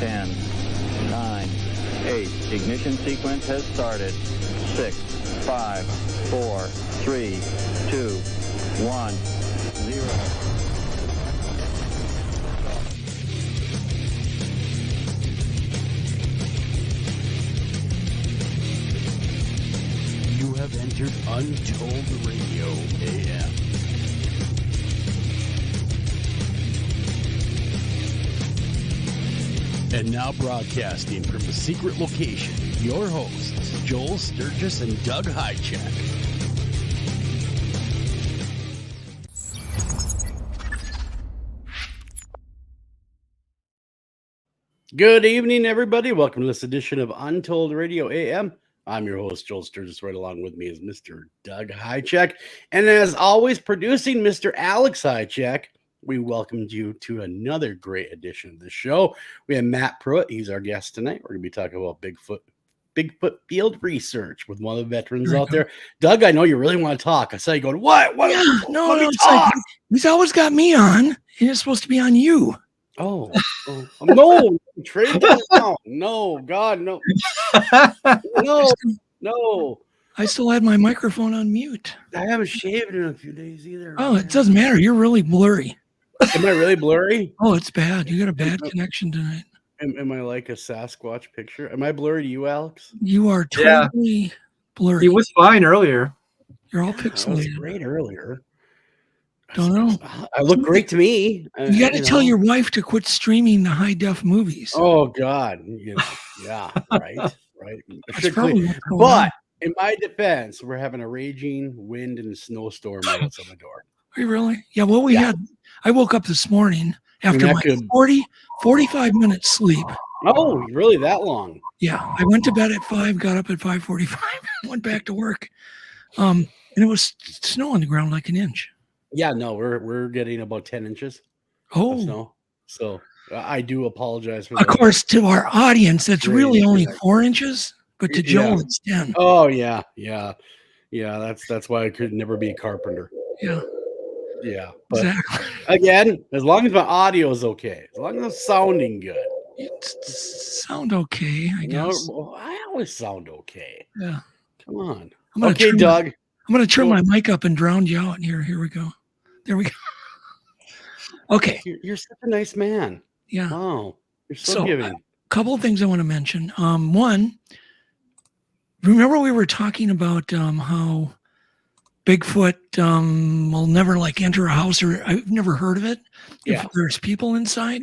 10, 9, 8. Ignition sequence has started. 6, 5, 4, 3, 2, 1, 0. You have entered Untold Radio AM. And now broadcasting from a secret location, your hosts, Joel Sturgis and Doug Highcheck. Good evening, everybody. Welcome to this edition of Untold Radio AM. I'm your host, Joel Sturgis. Right along with me is Mr. Doug Highcheck. And as always, producing Mr. Alex Highcheck. We welcomed you to another great edition of the show. We have Matt Pruitt. He's our guest tonight. We're going to be talking about Bigfoot field research with one of the veterans out there. Doug, I know you really want to talk. I saw you going, what? Yeah, no, it's like, he's always got me on. He's supposed to be on you. Oh, no, trade that now. No, God, no. No. I still had my microphone on mute. I haven't shaved in a few days either. Oh, it doesn't matter. You're really blurry. Am I really blurry? Oh, it's bad. You got a bad connection tonight. Am I like a Sasquatch picture? Am I blurry to you, Alex? You are totally blurry. He was fine earlier. You're all That was pixelated. great earlier. Don't know. I look great to me. You got to tell your wife to quit streaming the high def movies. Oh God, yeah, right. That's probably what's going on. But in my defense, we're having a raging wind and snowstorm right outside the door. Are you really? Yeah. Well, I woke up this morning after that my could- 45 minutes sleep. Oh, really? That long? Yeah, I went to bed at 5, got up at 5:45, went back to work. And it was snow on the ground like an inch. Yeah, no, we're getting about 10 inches Oh, of snow. So I do apologize for of that. course, to our audience, it's Great, really only great. 4 inches, but to Joel, it's 10. Oh yeah. That's why I could never be a carpenter. Yeah, But exactly. again, as long as my audio is okay, as long as it's sounding good. Sound okay, I guess. No, I always sound okay. Yeah. Come on. I'm gonna Okay, turn Doug. I'm going to turn my mic up and drown you out. Here we go. There we go. Okay. You're such a nice man. Yeah. Wow. You're so So, giving. Couple of things I want to mention. One, remember we were talking about how Bigfoot will never enter a house, or I've never heard of it if there's people inside.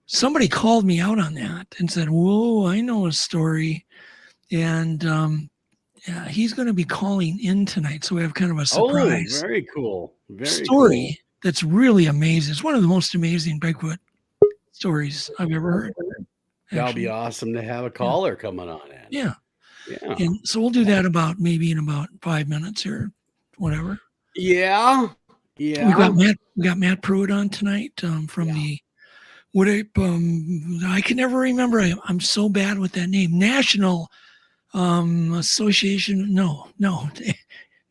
Somebody called me out on that and said, "Whoa, I know a story," and he's going to be calling in tonight, so we have kind of a surprise. Oh, very cool. Story that's really amazing. It's one of the most amazing Bigfoot stories I've ever heard. That'll be awesome to have a caller coming on in. Yeah. Yeah. And so we'll do that in about 5 minutes or whatever. Yeah. We got Matt Pruitt on tonight from the Wood Ape. I can never remember. I'm so bad with that name. National Association. No.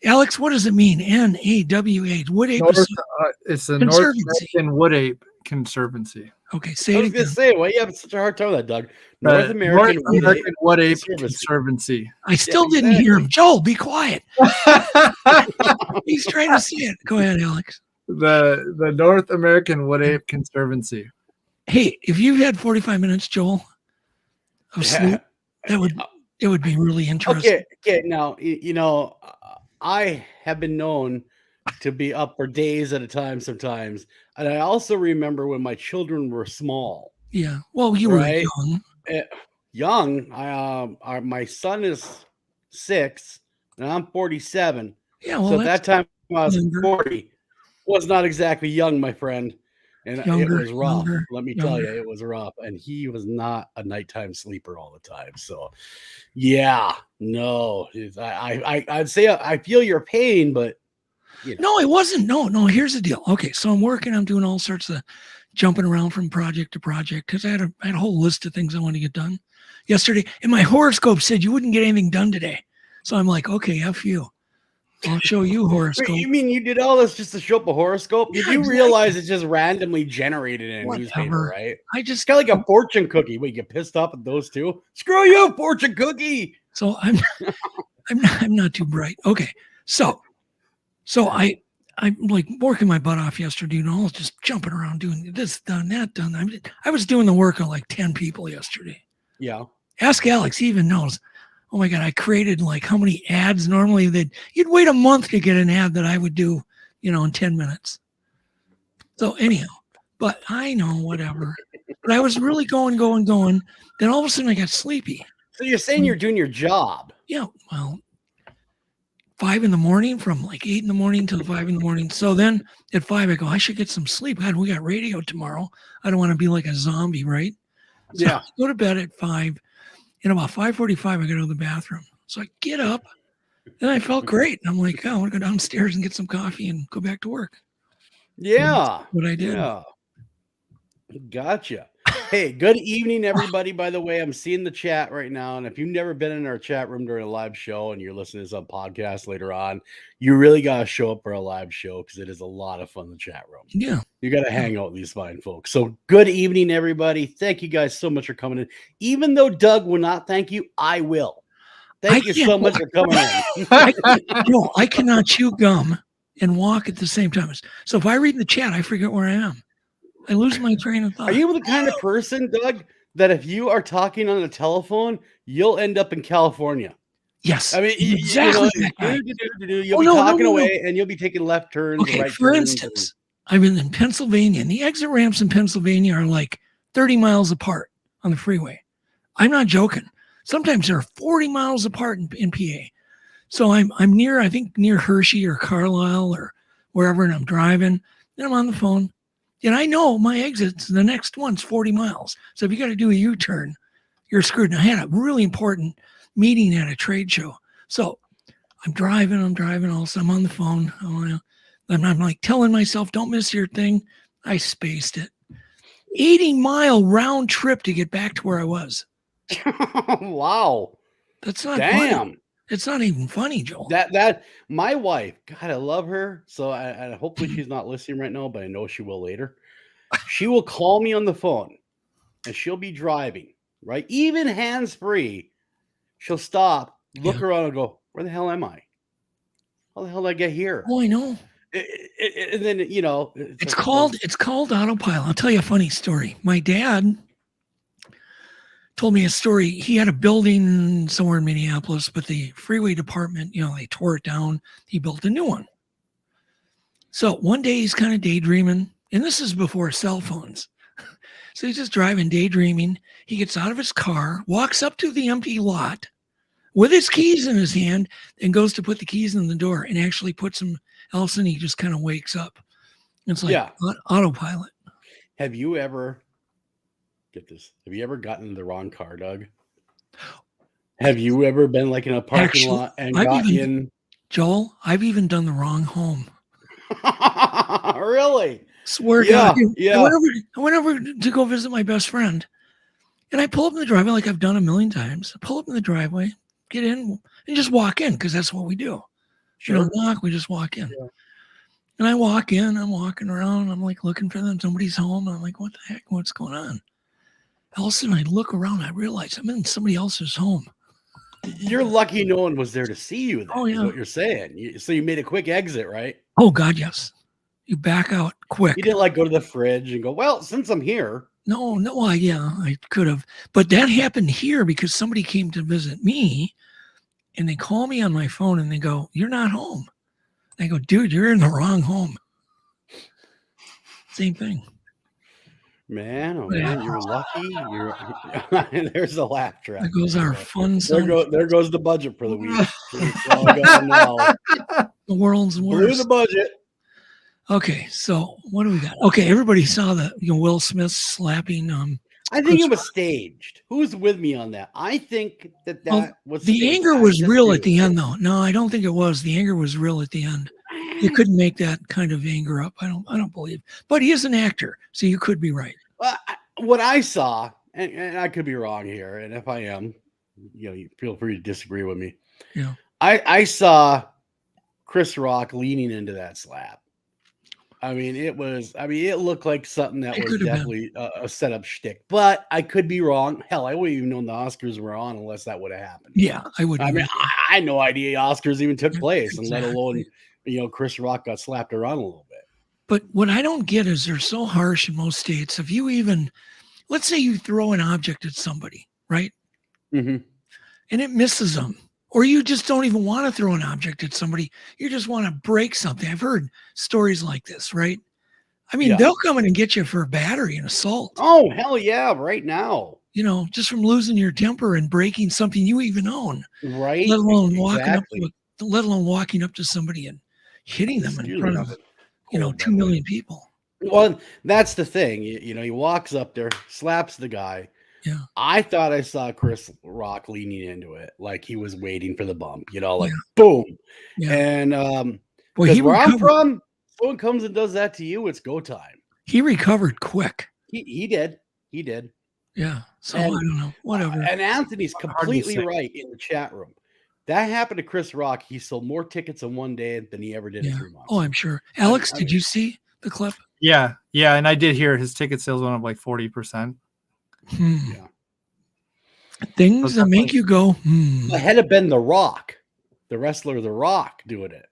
Alex, what does it mean? NAWA. Wood Ape. It's the North American Wood Ape Conservancy. Okay, say I it was again. gonna say, why you having such a hard time with that, Doug? North American Wood Ape Conservancy. I still didn't hear him. Joel, be quiet. He's trying to say it. Go ahead, Alex. The North American Wood Ape Conservancy. Hey, if you had 45 minutes, Joel, of sleep, it would be really interesting. Okay. Now, I have been known to be up for days at a time sometimes. And I also remember when my children were small. Yeah. Well, you were young. My son is 6 and I'm 47. Yeah. Well, so at that time I was 40. Was not exactly young, my friend. And it was rough. Let me tell you, it was rough. And he was not a nighttime sleeper all the time. So I'd say I feel your pain, but No, it wasn't. No, here's the deal. Okay, so I'm doing all sorts of jumping around from project to project because I had a whole list of things I want to get done yesterday. And my horoscope said you wouldn't get anything done today. So I'm like, okay, F you. I'll show you horoscope. Wait, you mean you did all this just to show up a horoscope? Yeah, Did you exactly. realize it's just randomly generated in a newspaper, Whatever. right? I It's just got like a fortune cookie. Wait, you get pissed off at those two? Screw you, fortune cookie. So I'm not too bright. Okay. So I'm like working my butt off yesterday, you know, just jumping around doing this, done, that, done. I was doing the work of like 10 people yesterday. Yeah. Ask Alex, he even knows. Oh my God, I created like how many ads normally that you'd wait a month to get an ad that I would do, you know, in 10 minutes. So anyhow, but I know whatever. But I was really going. Then all of a sudden I got sleepy. So you're saying you're doing your job? Yeah. Well, 5 a.m, from like 8 a.m. till 5 a.m. So then at 5, I go, I should get some sleep. God, we got radio tomorrow. I don't want to be like a zombie, right? So Yeah. I go to bed at 5. And about 5:45, I go to the bathroom. So I get up, and I felt great. I'm like, oh, I want to go downstairs and get some coffee and go back to work. Yeah. What I did. Yeah. Gotcha. Hey, good evening, everybody. By the way, I'm seeing the chat right now. And if you've never been in our chat room during a live show and you're listening to some podcast later on, you really got to show up for a live show because it is a lot of fun in the chat room. Yeah. You got to hang out with these fine folks. So good evening, everybody. Thank you guys so much for coming in. Even though Doug will not thank you, I will. Thank you so much for coming in. I cannot chew gum and walk at the same time. So if I read the chat, I forget where I am. I lose my train of thought. Are you the kind of person, Doug, that if you are talking on the telephone, you'll end up in California? Yes. I mean, exactly. You'll be talking away and you'll be taking left turns. Okay, right for turns instance, I've been in Pennsylvania, and the exit ramps in Pennsylvania are like 30 miles apart on the freeway. I'm not joking. Sometimes they're 40 miles apart in PA. So I'm near, I think near Hershey or Carlisle or wherever, and I'm driving, and I'm on the phone. And I know my exits, the next one's 40 miles. So if you got to do a U-turn, you're screwed. And I had a really important meeting at a trade show. So I'm driving, also I'm on the phone. I'm like telling myself, don't miss your thing. I spaced it. 80-mile round trip to get back to where I was. Wow. That's not damn. Funny. It's not even funny, Joel. That my wife, God, I love her. So I hopefully she's not listening right now, but I know she will later. She will call me on the phone and she'll be driving, right? Even hands-free. She'll stop, look around and go, where the hell am I? How the hell did I get here? Oh, I know. And then, you know, it's called autopilot. I'll tell you a funny story. My dad told me a story. He had a building somewhere in Minneapolis, but the freeway department, you know, they tore it down. He built a new one. So one day he's kind of daydreaming, and this is before cell phones. So he's just driving, daydreaming. He gets out of his car, walks up to the empty lot with his keys in his hand, and goes to put the keys in the door and actually puts them else, and he just kind of wakes up. It's like autopilot. Have you ever, get this, have you ever gotten in the wrong car, Doug? Have you ever been like in a parking lot and in? Joel, I've even done the wrong home. Really? Swear to God. Yeah. I went over to go visit my best friend, and I pull up in the driveway like I've done a million times. I pull up in the driveway, get in, and just walk in because that's what we do. Sure. We don't knock, we just walk in. Yeah. And I walk in, I'm walking around, I'm like looking for them. Somebody's home. I'm like, what the heck? What's going on? All of a sudden I look around, I realize I'm in somebody else's home. You're lucky no one was there to see you. Then, is what you're saying. So you made a quick exit, right? Oh God, yes. You back out quick. You didn't like go to the fridge and go, well, since I'm here. No, I could have. But that happened here because somebody came to visit me, and they call me on my phone and they go, you're not home. I go, dude, you're in the wrong home. Same thing. Man, oh man, you're lucky. There's the laugh track. There goes our fun. There goes the budget for the week. That's all I got now. The world's worst. Blew the budget. Okay, so what do we got? Okay, everybody saw the Will Smith slapping. I think it was staged. Who's with me on that? I think that was the staged. Anger was real at the end, though. No, I don't think it was. The anger was real at the end. You couldn't make that kind of anger up. I don't believe. But he is an actor, so you could be right. What I saw, and I could be wrong here, and if I am, you feel free to disagree with me. Yeah. I saw Chris Rock leaning into that slap. I mean, it looked like something that was definitely a setup shtick, but I could be wrong. Hell, I wouldn't even know the Oscars were on unless that would have happened. Yeah, I wouldn't. I mean, I had no idea Oscars even took place, Exactly. and let alone, Chris Rock got slapped around a little bit. But what I don't get is they're so harsh in most states. If you even, let's say you throw an object at somebody, right? Mm-hmm. And it misses them. Or you just don't even want to throw an object at somebody. You just want to break something. I've heard stories like this, right? I mean, they'll come in and get you for battery and assault. Oh, hell yeah, right now. Just from losing your temper and breaking something you even own. Right. Let alone walking up to somebody and hitting them in front of 2 million people. Well, that's the thing. He walks up there, slaps the guy. Yeah. I thought I saw Chris Rock leaning into it, like he was waiting for the bump, boom. Yeah. And where I'm from, someone comes and does that to you, it's go time. He recovered quick. He did. Yeah. So I don't know. Whatever. And Anthony's completely right in the chat room. That happened to Chris Rock. He sold more tickets in one day than he ever did in 3 months. Oh, I'm sure. Alex, did you see the clip? Yeah. And I did hear his ticket sales went up like 40%. Yeah. Things that make you go, It had to been The Rock, the wrestler The Rock, doing it.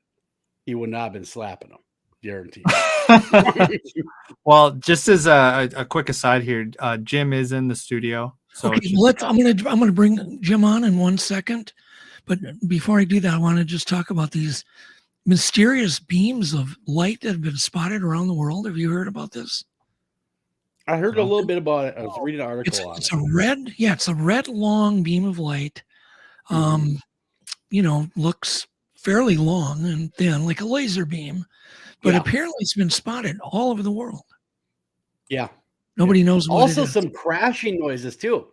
He would not have been slapping him. Guaranteed. Well, just as a quick aside here, Jim is in the studio. So okay, I'm gonna bring Jim on in 1 second. But before I do that, I want to just talk about these mysterious beams of light that have been spotted around the world. Have you heard about this? I heard a little bit about it. I was reading an article on it. It's a red long beam of light. Looks fairly long and thin, like a laser beam, but apparently it's been spotted all over the world. Yeah. Nobody knows what also it is. Some crashing noises too.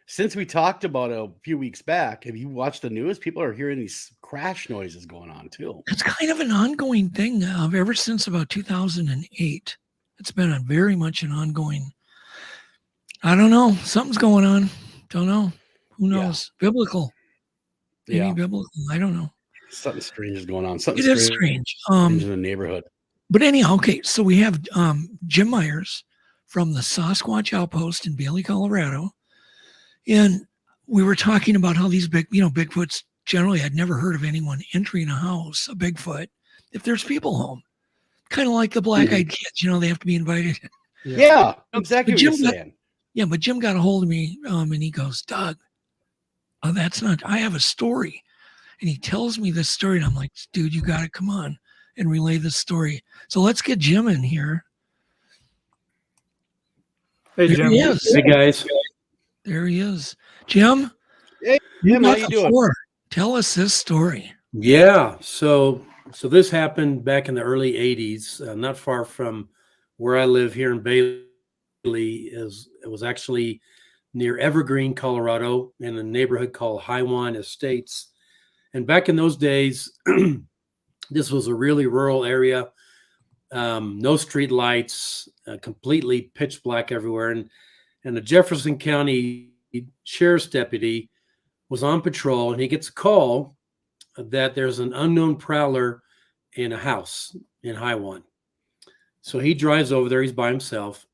Since we talked about it a few weeks back, have you watched the news? People are hearing these crash noises going on too. It's kind of an ongoing thing ever since about 2008. It's been very much an ongoing. I don't know. Something's going on. Don't know. Who knows? Yeah. Biblical. Maybe biblical. I don't know. Something strange is going on. It is strange. In the neighborhood. But anyhow, okay. So we have Jim Myers from the Sasquatch Outpost in Bailey, Colorado. And we were talking about how these Bigfoots generally had never heard of anyone entering a house, a Bigfoot, if there's people home. Kind of like the black-eyed kids, they have to be invited. Yeah, exactly what you're saying. But Jim got a hold of me and he goes, Doug, I have a story. And he tells me this story and I'm like, dude, you got to come on and relay this story. So let's get Jim in here. Hey, Jim. Hey, guys. There he is. Jim? Hey, Jim, how you doing? Tell us this story. Yeah. So this happened back in the early 80s, not far from where I live here in Bailey. It was actually near Evergreen, Colorado, in a neighborhood called Highwan Estates. And back in those days, this was a really rural area, no street lights, completely pitch black everywhere. And the Jefferson County Sheriff's deputy was on patrol, and he gets a call that there's an unknown prowler in a house in Highwan. So he drives over there. He's by himself.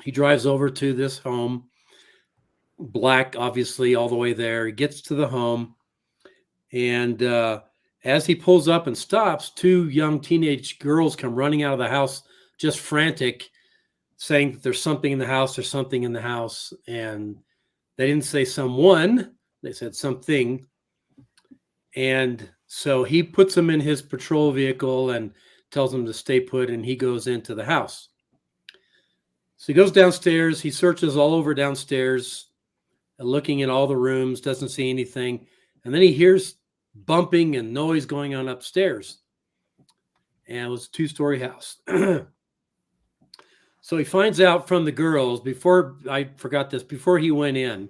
He drives over to this home, black, obviously, all the way there. He gets to the home, and as he pulls up and stops, 2 young teenage girls come running out of the house, just frantic, saying that there's something in the house, and they didn't say someone, they said something. And so he puts them in his patrol vehicle and tells them to stay put, and he goes into the house. So he goes downstairs, he searches all over downstairs, looking in all the rooms, doesn't see anything. And then he hears bumping and noise going on upstairs. And it was a 2-story house. So he finds out from the girls, before he went in,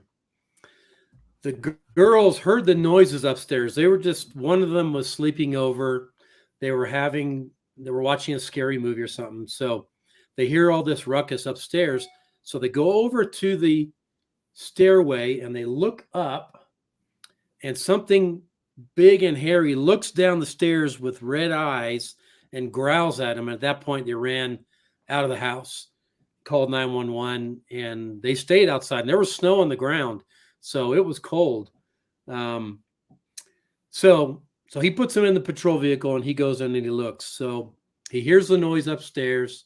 the girls heard the noises upstairs. They were one of them was sleeping over. They were watching a scary movie or something. So they hear all this ruckus upstairs. So they go over to the stairway and they look up, and something big and hairy, looks down the stairs with red eyes and growls at him. At that point, they ran out of the house, called 911, and they stayed outside. And there was snow on the ground, so it was cold. So he puts him in the patrol vehicle, and he goes in and he looks. So he hears the noise upstairs.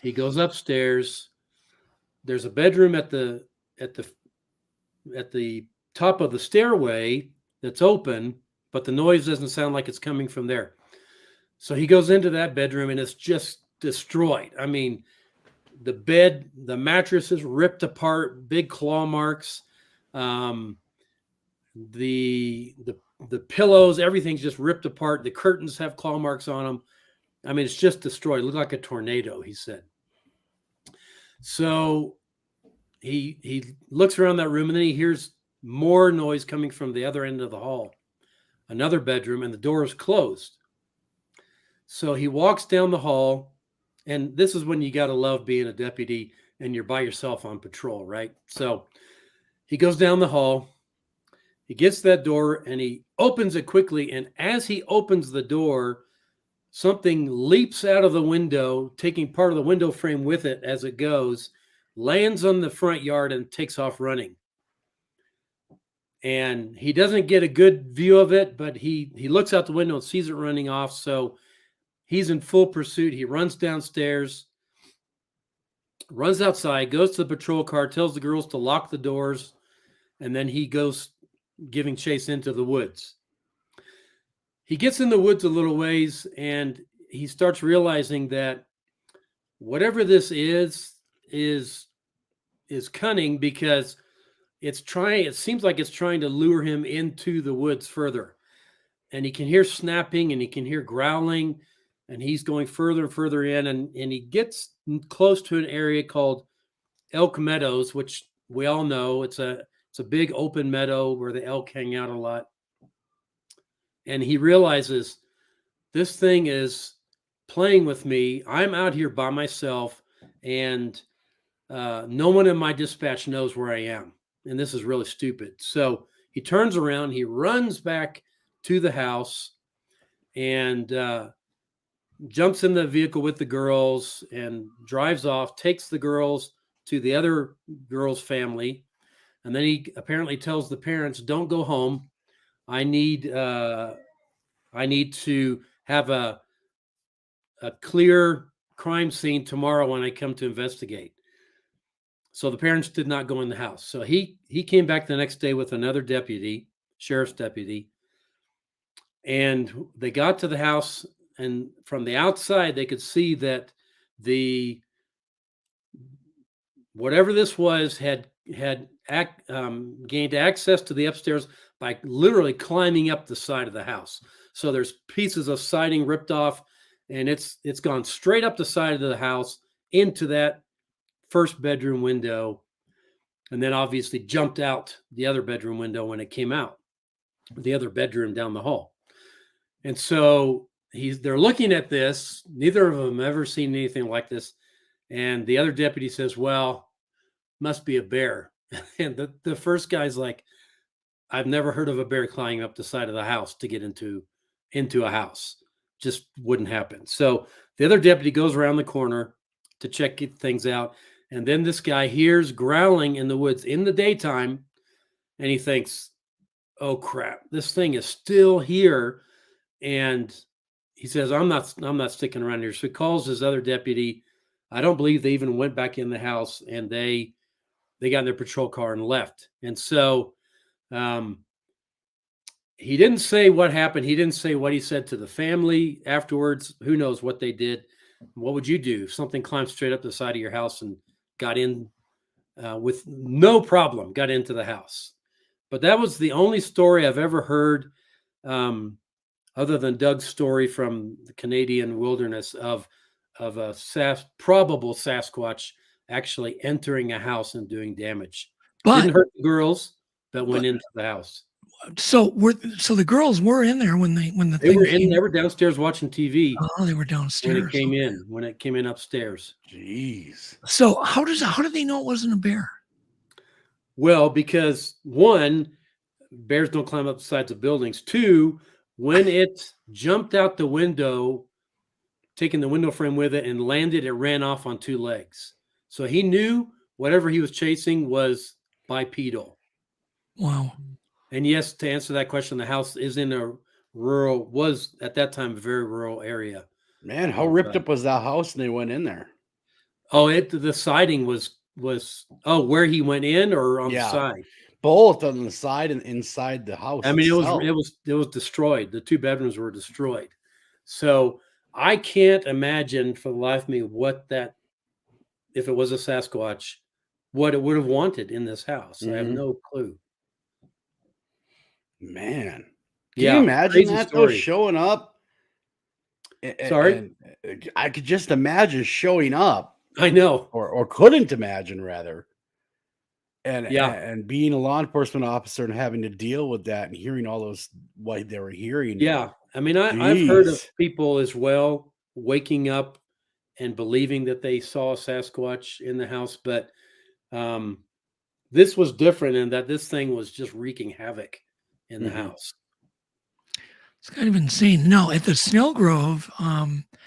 He goes upstairs. There's a bedroom at the top of the stairway that's open, but the noise doesn't sound like it's coming from there. So he goes into that bedroom, and it's just destroyed. I mean, the bed, the mattress is ripped apart, big claw marks. The pillows, everything's just ripped apart. The curtains have claw marks on them. I mean, it's just destroyed. It looked like a tornado, he said. So he looks around that room, and then he hears more noise coming from the other end of the hall, another bedroom, and the door is closed. So he walks down the hall, and this is when you got to love being a deputy and you're by yourself on patrol, right? So he goes down the hall, he gets that door, and he opens it quickly. And as he opens the door, something leaps out of the window, taking part of the window frame with it as it goes, lands on the front yard, and takes off running. And he doesn't get a good view of it, but he looks out the window and sees it running off. So he's in full pursuit. He runs downstairs, runs outside, goes to the patrol car, tells the girls to lock the doors, and then he goes giving chase into the woods. He gets in the woods a little ways, and he starts realizing that whatever this is cunning, because it seems like it's trying to lure him into the woods further. And he can hear snapping, and he can hear growling, and he's going further and further in, and he gets close to an area called Elk Meadows, which we all know it's a big open meadow where the elk hang out a lot. And he realizes this thing is playing with me. I'm out here by myself, and no one in my dispatch knows where I am. And this is really stupid. So he turns around, he runs back to the house, and jumps in the vehicle with the girls and drives off, takes the girls to the other girl's family. And then he apparently tells the parents, don't go home. I need to have a clear crime scene tomorrow when I come to investigate. So the parents did not go in the house. So he came back the next day with another deputy, sheriff's deputy, and they got to the house, and from the outside they could see that whatever this was had gained access to the upstairs by literally climbing up the side of the house. So there's pieces of siding ripped off, and it's gone straight up the side of the house into that first bedroom window, and then obviously jumped out the other bedroom window when it came out, the other bedroom down the hall. And so they're looking at this. Neither of them ever seen anything like this. And the other deputy says, well, must be a bear. And the first guy's like, I've never heard of a bear climbing up the side of the house to get into a house. Just wouldn't happen. So the other deputy goes around the corner to check things out. And then this guy hears growling in the woods in the daytime, and he thinks, oh crap, this thing is still here. And he says, I'm not sticking around here. So he calls his other deputy. I don't believe they even went back in the house, and they got in their patrol car and left. And so he didn't say what happened. He didn't say what he said to the family afterwards. Who knows what they did? What would you do if something climbed straight up the side of your house and got in with no problem, got into the house? But that was the only story I've ever heard, other than Doug's story from the Canadian wilderness of a probable Sasquatch actually entering a house and doing damage. Didn't hurt the girls, but went into the house. So the girls were in there when they were downstairs watching TV. Oh, they were downstairs when it came in upstairs. Jeez. So how did they know it wasn't a bear? Well, because one, bears don't climb up the sides of buildings. 2, when it jumped out the window, taking the window frame with it and landed, it ran off on 2 legs. So he knew whatever he was chasing was bipedal. Wow. And yes, to answer that question, the house is in a was at that time a very rural area. Man, how ripped up was that house? And they went in there. Oh, the siding was where he went in or on the side? Both on the side and inside the house. I mean, itself. it was destroyed. The 2 bedrooms were destroyed. So I can't imagine for the life of me if it was a Sasquatch, what it would have wanted in this house. I have no clue. Man, can you imagine that though, showing up? Sorry, I could just imagine showing up. I know, or couldn't imagine rather. And being a law enforcement officer and having to deal with that and hearing all those what they were hearing. Yeah, I mean, I've heard of people as well waking up and believing that they saw a Sasquatch in the house, but this was different in that this thing was just wreaking havoc in the house. It's kind of insane. No, at the Snell Grove,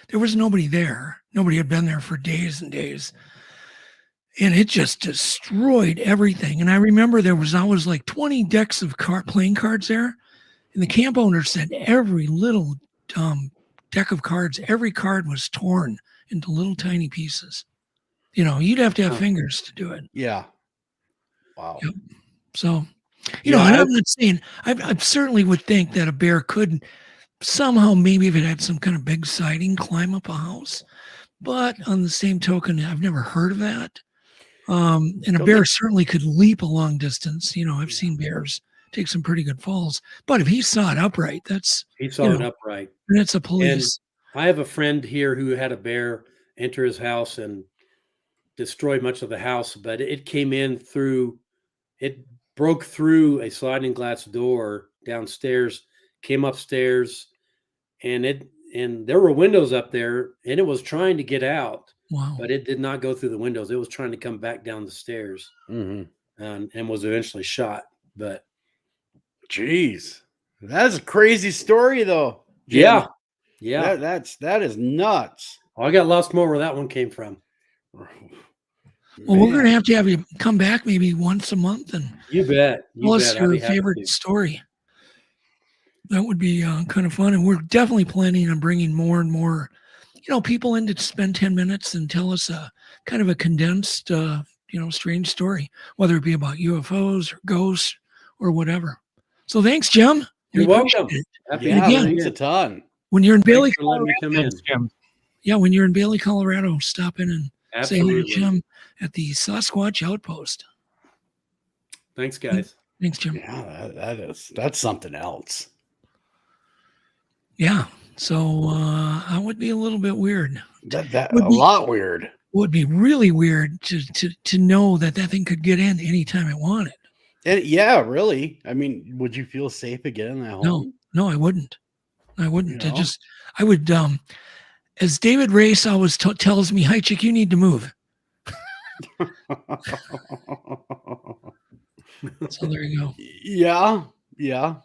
there was nobody there. Nobody had been there for days and days. And it just destroyed everything. And I remember there was always like 20 decks of playing cards there. And the camp owner said every little deck of cards, every card was torn into little tiny pieces. You know, you'd have to have fingers to do it. Yeah. Wow. Yep. So, you know, and I'm not saying, I certainly would think that a bear could somehow, maybe if it had some kind of big siding, climb up a house. But on the same token, I've never heard of that. And a bear certainly could leap a long distance. You know, I've seen bears take some pretty good falls. But if he saw it upright, he saw it upright. And it's a police. And I have a friend here who had a bear enter his house and destroy much of the house, but it came in through, it broke through a sliding glass door downstairs, came upstairs, and there were windows up there, and it was trying to get out. Wow. But it did not go through the windows. It was trying to come back down the stairs, and was eventually shot. But geez, that's a crazy story, though. Jim. Yeah. That is nuts. Oh, I got lost more where that one came from. Well, we're going to have you come back maybe once a month and you bet. Tell us your favorite story. That would be kind of fun, and we're definitely planning on bringing more and more, you know, people in to spend 10 minutes and tell us a kind of a condensed, strange story, whether it be about UFOs or ghosts or whatever. So thanks, Jim. You're welcome. Thanks a ton. When you're in Bailey, Colorado, when you're in Bailey, Colorado, stop in and say hi to Jim at the Sasquatch Outpost. Thanks, guys. Thanks, Jim. Yeah, that's something else. Yeah. So that would be a little bit weird. Lot weird. Would be really weird to know that thing could get in anytime it wanted. And yeah, really. I mean, would you feel safe again in that home? No, I wouldn't. I would. As David Race always tells me, "Hi, chick, you need to move." So there you go. Yeah.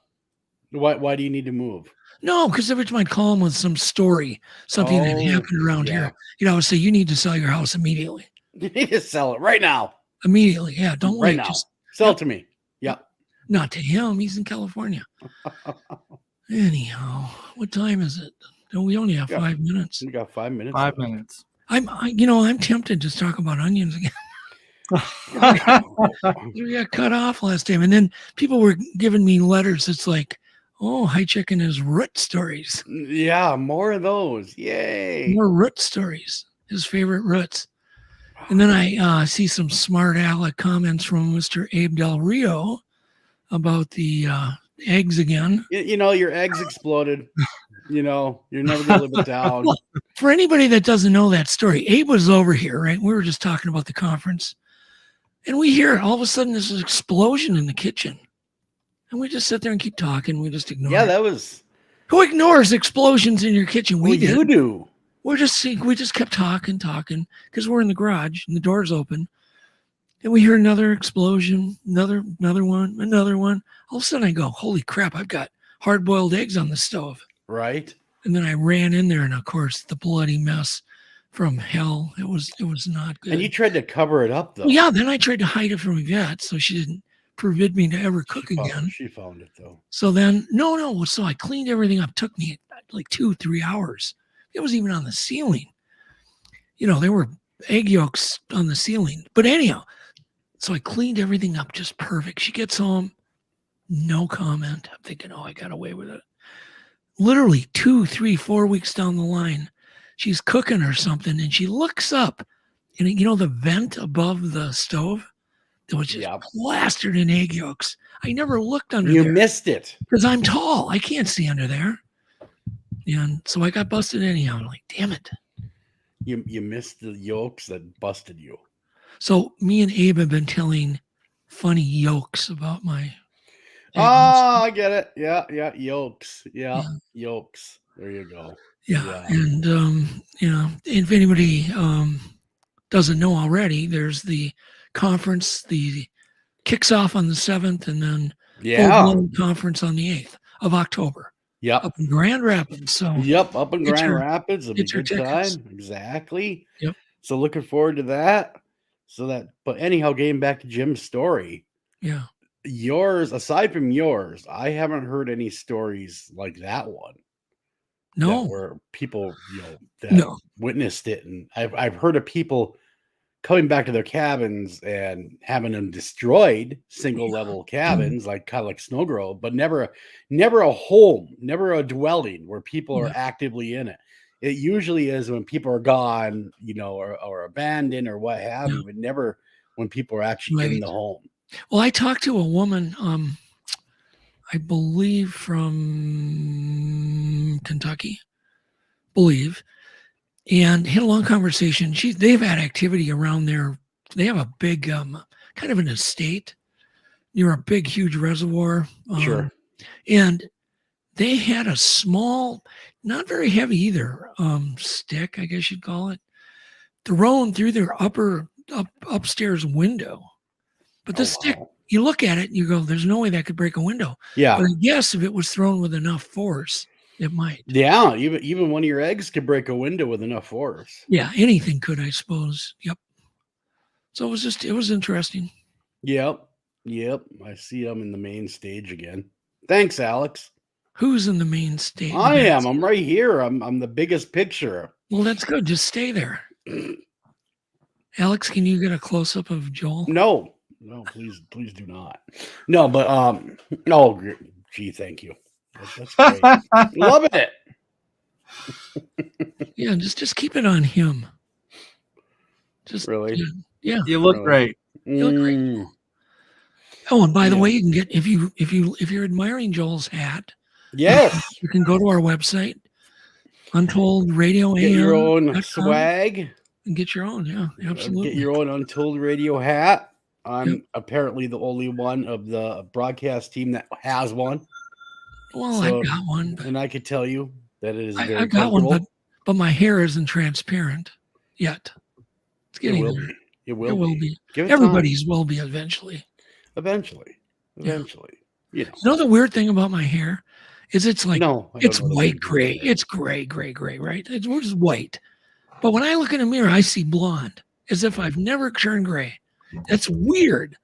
Why do you need to move? No, because every time I'd call him with some story, something that happened around here, I would say, "You need to sell your house immediately. You need to sell it right now. Immediately, yeah. Don't wait. Now. Just sell it to me." Yeah. Not to him. He's in California. Anyhow, what time is it? We only have 5 minutes. You got 5 minutes. 5 minutes. I'm tempted to talk about onions again. We got cut off last time, and then people were giving me letters. It's like, oh, High Chicken has root stories. Yeah, more of those. Yay. More root stories. His favorite roots. And then I see some smart aleck comments from Mr. Abe Del Rio about the eggs again. Your eggs exploded. You're never going to live it down. Well, for anybody that doesn't know that story, Abe was over here, right? We were just talking about the conference. And we hear all of a sudden this explosion in the kitchen. And we just sit there and keep talking. We just ignore it. That was... Who ignores explosions in your kitchen? We did. You do. We just kept talking because we're in the garage and the door's open. And we hear another explosion, another one, another one. All of a sudden I go, holy crap, I've got hard-boiled eggs on the stove. Right. And then I ran in there, and of course the bloody mess from hell. It was not good. And you tried to cover it up, though. Well, yeah, then I tried to hide it from Yvette so she didn't forbid me to ever cook again. She found it, though. So then, no. So I cleaned everything up. It took me like 2-3 hours. It was even on the ceiling. You know, there were egg yolks on the ceiling. But anyhow, so I cleaned everything up just perfect. She gets home, no comment. I'm thinking, oh, I got away with it. Literally 2, 3, 4 weeks down the line, she's cooking or something, and she looks up, and you know the vent above the stove that was just plastered in egg yolks. I never looked under there. You missed it. Because I'm tall. I can't see under there. And so I got busted anyhow. I'm like, damn it. You missed the yolks that busted you. So me and Abe have been telling funny yolks about my Oh, I get it. Yeah. Yolks. Yeah. Yolks. There you go. Yeah. And if anybody doesn't know already, there's the conference, the kicks off on the 7th, and then full-blown conference on the 8th of October. Yep. Up in Grand Rapids. So up in Grand Rapids. It'll be a good time. Exactly. Yep. So looking forward to that. But anyhow, getting back to Jim's story. Yeah. Yours, aside from yours, I haven't heard any stories like that one. No. Where people, that witnessed it. And I've heard of people coming back to their cabins and having them destroyed, single level cabins, kind of like Snow Grove, but never a home, never a dwelling where people are actively in it. It usually is when people are gone, or abandoned or what have you, but never when people are actually in the home. Well, I talked to a woman, I believe from Kentucky, and had a long conversation. They've had activity around there. They have a big, kind of an estate near a big, huge reservoir. Sure. And they had a small, not very heavy either, stick, I guess you'd call it, thrown through their upstairs window. But the stick, you look at it and you go, there's no way that could break a window. Yeah. But I guess if it was thrown with enough force, it might. Yeah, even one of your eggs could break a window with enough force. Yeah, anything could, I suppose. Yep. So it was interesting. Yep. I see them in the main stage again. Thanks, Alex. Who's in the main stage? I am. I'm right here. I'm the biggest picture. Well, that's good. Just stay there. Alex, can you get a close up of Joel? No, please do not. No, but gee, thank you. That's great. Love it. Yeah, just keep it on him. Just really. Yeah. You look great. You look great. Oh, and by the way, you can get if you're admiring Joel's hat. Yes. You can go to our website, Untold Radio. Get your own swag. And get your own, yeah, absolutely. Get your own Untold Radio hat. I'm apparently the only one of the broadcast team that has one. Well, I got one. And I could tell you that it is very I got one, but my hair isn't transparent yet. It's getting there. It will be. Everybody's will be eventually. Eventually. You know the weird thing about my hair is it's like it's white gray. It's gray, right? It's just white. But when I look in the mirror, I see blonde, as if I've never turned gray. That's weird.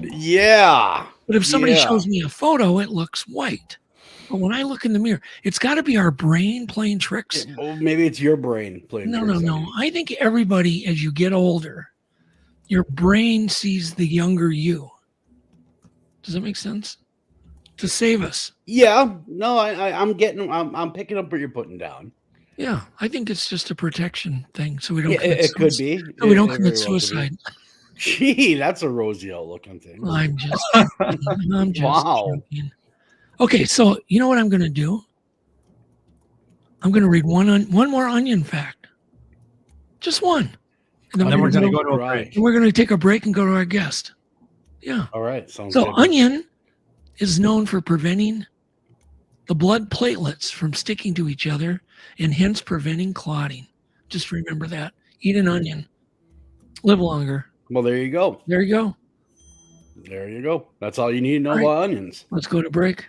Yeah. But if somebody shows me a photo, it looks white. But when I look in the mirror, it's got to be our brain playing tricks. Well, maybe it's your brain playing tricks. No. I think everybody, as you get older, your brain sees the younger you. Does that make sense? To save us. Yeah. No, I'm picking up what you're putting down. Yeah, I think it's just a protection thing, so we don't. It could be. So we don't commit suicide. Gee, that's a Rosiel looking thing. I'm just joking. Okay, so you know what I'm going to do? I'm going to read one more onion fact, just one, and then we're going to go to a break. And we're going to take a break and go to our guest. Yeah. All right. Sounds so good. Onion is known for preventing the blood platelets from sticking to each other and hence preventing clotting. Just remember that. Eat an onion. Live longer. Well, there you go. There you go. There you go. That's all you need to know All right. about onions. Let's go to break.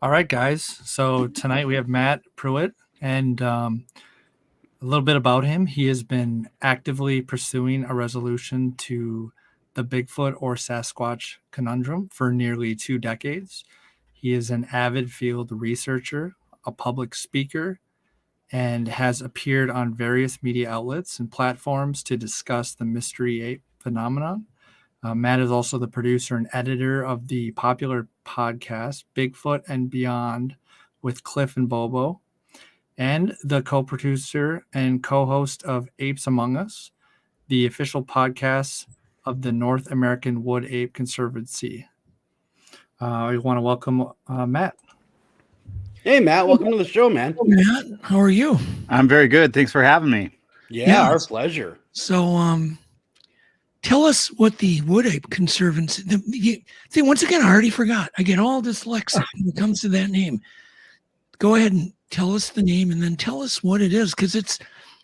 All right, guys. So tonight we have Matt Pruitt, and a little bit about him. He has been actively pursuing a resolution to the Bigfoot or Sasquatch conundrum for nearly 2 decades. He is an avid field researcher, a public speaker, and has appeared on various media outlets and platforms to discuss the mystery ape phenomenon. Matt is also the producer and editor of the popular podcast Bigfoot and Beyond with Cliff and Bobo, and the co-producer and co-host of Apes Among Us, the official podcast of the North American Wood Ape Conservancy. I want to welcome Matt. Hey, Matt, welcome to the show, man. Oh, Matt, how are you? I'm very good. Thanks for having me. Yeah, our pleasure. So, tell us what the Wood Ape Conservancy. See, once again, I already forgot. I get all dyslexic when it comes to that name. Go ahead and tell us the name, and then tell us what it is, because it's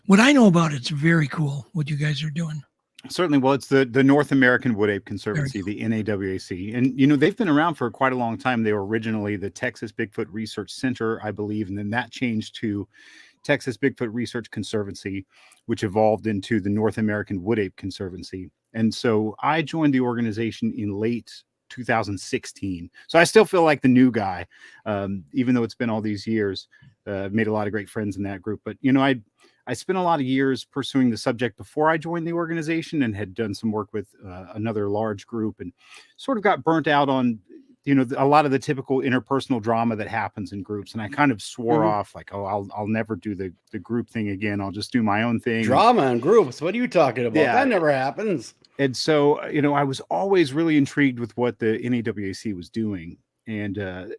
what I know about it's very cool what you guys are doing. Certainly. Well, it's the North American Wood Ape Conservancy, the NAWAC. And, they've been around for quite a long time. They were originally the Texas Bigfoot Research Center, I believe. And then that changed to Texas Bigfoot Research Conservancy, which evolved into the North American Wood Ape Conservancy. And so I joined the organization in late 2016. So I still feel like the new guy, even though it's been all these years. Made a lot of great friends in that group. But, I spent a lot of years pursuing the subject before I joined the organization and had done some work with another large group and sort of got burnt out on, a lot of the typical interpersonal drama that happens in groups. And I kind of swore off like, oh, I'll never do the group thing again. I'll just do my own thing. Drama and groups. What are you talking about? Yeah. That never happens. And so, I was always really intrigued with what the NAWAC was doing. And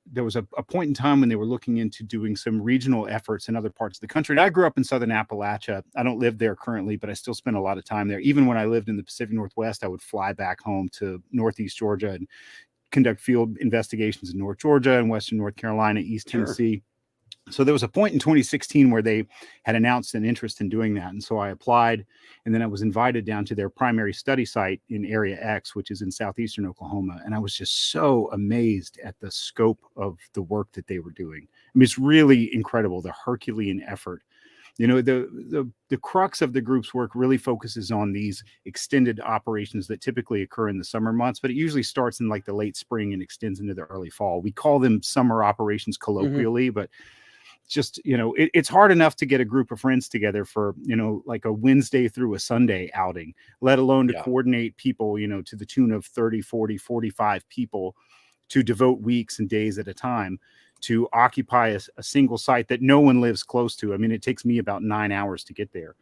there was a point in time when they were looking into doing some regional efforts in other parts of the country. And I grew up in Southern Appalachia. I don't live there currently, but I still spend a lot of time there. Even when I lived in the Pacific Northwest, I would fly back home to Northeast Georgia and conduct field investigations in North Georgia and Western North Carolina, East Tennessee. So there was a point in 2016 where they had announced an interest in doing that. And so I applied, and then I was invited down to their primary study site in Area X, which is in southeastern Oklahoma. And I was just so amazed at the scope of the work that they were doing. I mean, it's really incredible, the Herculean effort. The crux of the group's work really focuses on these extended operations that typically occur in the summer months, but it usually starts in like the late spring and extends into the early fall. We call them summer operations colloquially, but just, it's hard enough to get a group of friends together for, like a Wednesday through a Sunday outing, let alone to coordinate people, to the tune of 30, 40, 45 people to devote weeks and days at a time to occupy a single site that no one lives close to. I mean, it takes me about 9 hours to get there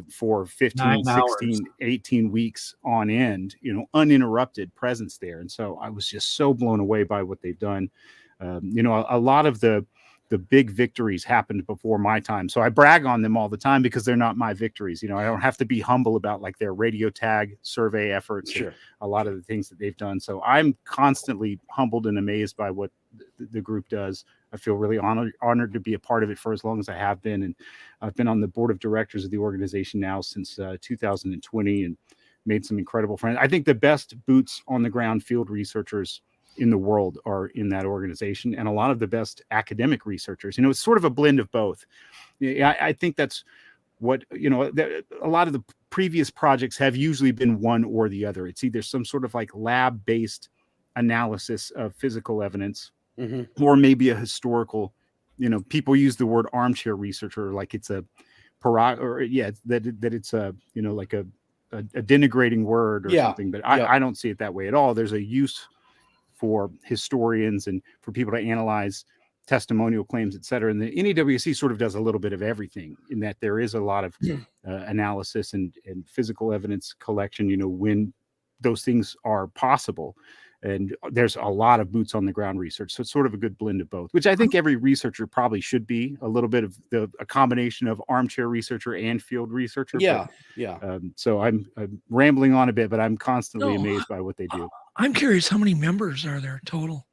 for 15, 16, 18 weeks on end, uninterrupted presence there. And so I was just so blown away by what they've done. A lot of the big victories happened before my time. So I brag on them all the time because they're not my victories. I don't have to be humble about like their radio tag survey efforts, and a lot of the things that they've done. So I'm constantly humbled and amazed by what the group does. I feel really honored to be a part of it for as long as I have been. And I've been on the board of directors of the organization now since 2020 and made some incredible friends. I think the best boots on the ground field researchers in the world are in that organization, and a lot of the best academic researchers. It's sort of a blend of both. I think that's what, a lot of the previous projects have usually been one or the other. It's either some sort of like lab-based analysis of physical evidence, or maybe a historical, people use the word armchair researcher like it's a that it's a, like a denigrating word or something, but I don't see it that way at all. There's a use for historians and for people to analyze testimonial claims, et cetera. And the NAWC sort of does a little bit of everything in that there is a lot of analysis and physical evidence collection, when those things are possible. And there's a lot of boots on the ground research. So it's sort of a good blend of both, which I think every researcher probably should be a little bit of a combination of armchair researcher and field researcher. Yeah. So I'm rambling on a bit, but I'm constantly amazed by what they do. I'm curious, how many members are there total?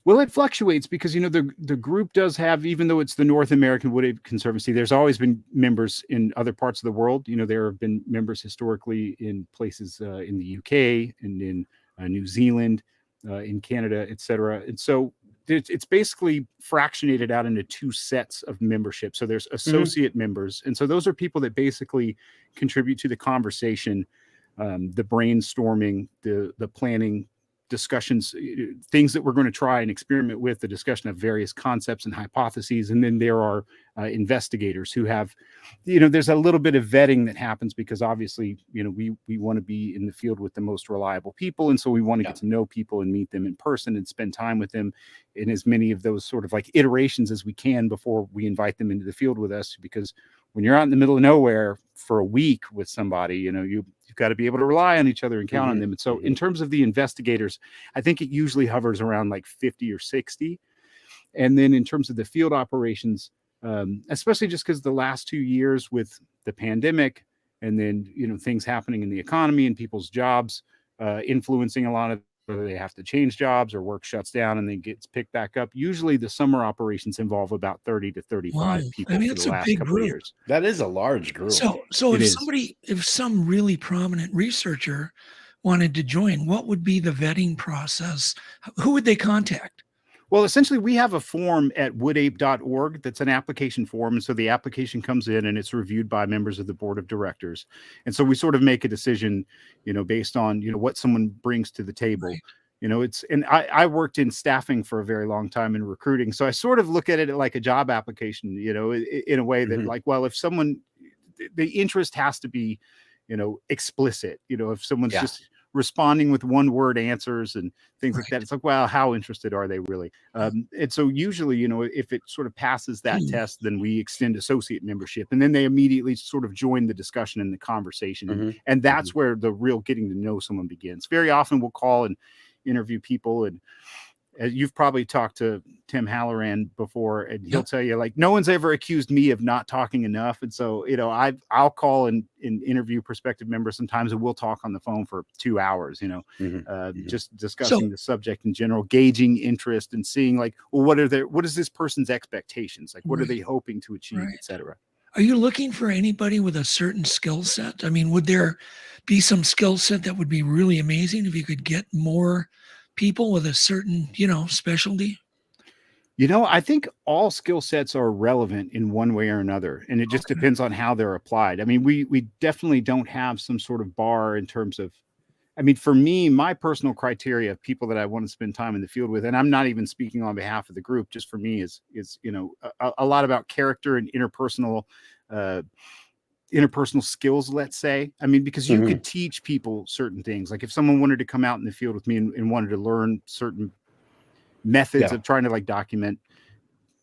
Well, it fluctuates because, the group does have, even though it's the North American Wood Ape Conservancy, there's always been members in other parts of the world. There have been members historically in places in the UK and in New Zealand, in Canada, et cetera. And so it's basically fractionated out into two sets of membership. So there's associate members. And so those are people that basically contribute to the conversation, the brainstorming, the planning, discussions, things that we're going to try and experiment with, the discussion of various concepts and hypotheses. And then there are investigators who have, there's a little bit of vetting that happens because obviously, we want to be in the field with the most reliable people. And so we want to get to know people and meet them in person and spend time with them in as many of those sort of like iterations as we can before we invite them into the field with us. Because when you're out in the middle of nowhere for a week with somebody, you've got to be able to rely on each other and count on them. And so in terms of the investigators, I think it usually hovers around like 50 or 60. And then in terms of the field operations, especially just because the last 2 years with the pandemic and then, things happening in the economy and people's jobs, influencing a lot of whether they have to change jobs or work shuts down and then gets picked back up. Usually the summer operations involve about 30 to 35 people for the last couple of years. That is a large group. So if some really prominent researcher wanted to join, what would be the vetting process? Who would they contact? Well, essentially, we have a form at woodape.org that's an application form. And so the application comes in and it's reviewed by members of the board of directors. And so we sort of make a decision, based on, what someone brings to the table. Right. And I worked in staffing for a very long time in recruiting. So I sort of look at it like a job application, in a way that like, well, if someone, the interest has to be, explicit, if someone's just responding with one word answers and things like that. It's like, well, how interested are they really? And so usually, if it sort of passes that test, then we extend associate membership and then they immediately sort of join the discussion and the conversation. And that's where the real getting to know someone begins. Very often we'll call and interview people, and you've probably talked to Tim Halloran before, and he'll tell you like, no one's ever accused me of not talking enough. And so, I'll call and interview prospective members sometimes, and we'll talk on the phone for 2 hours, just discussing the subject in general, gauging interest and seeing like, well, what is this person's expectations? Like, what are they hoping to achieve, et cetera? Are you looking for anybody with a certain skill set? I mean, would there be some skill set that would be really amazing if you could get more people with a certain, specialty? I think all skill sets are relevant in one way or another, and it just depends on how they're applied. I mean, we definitely don't have some sort of bar in terms of, for me, my personal criteria of people that I want to spend time in the field with, and I'm not even speaking on behalf of the group, just for me is a lot about character and interpersonal skills, let's say. Because you could teach people certain things. Like if someone wanted to come out in the field with me and wanted to learn certain methods of trying to like document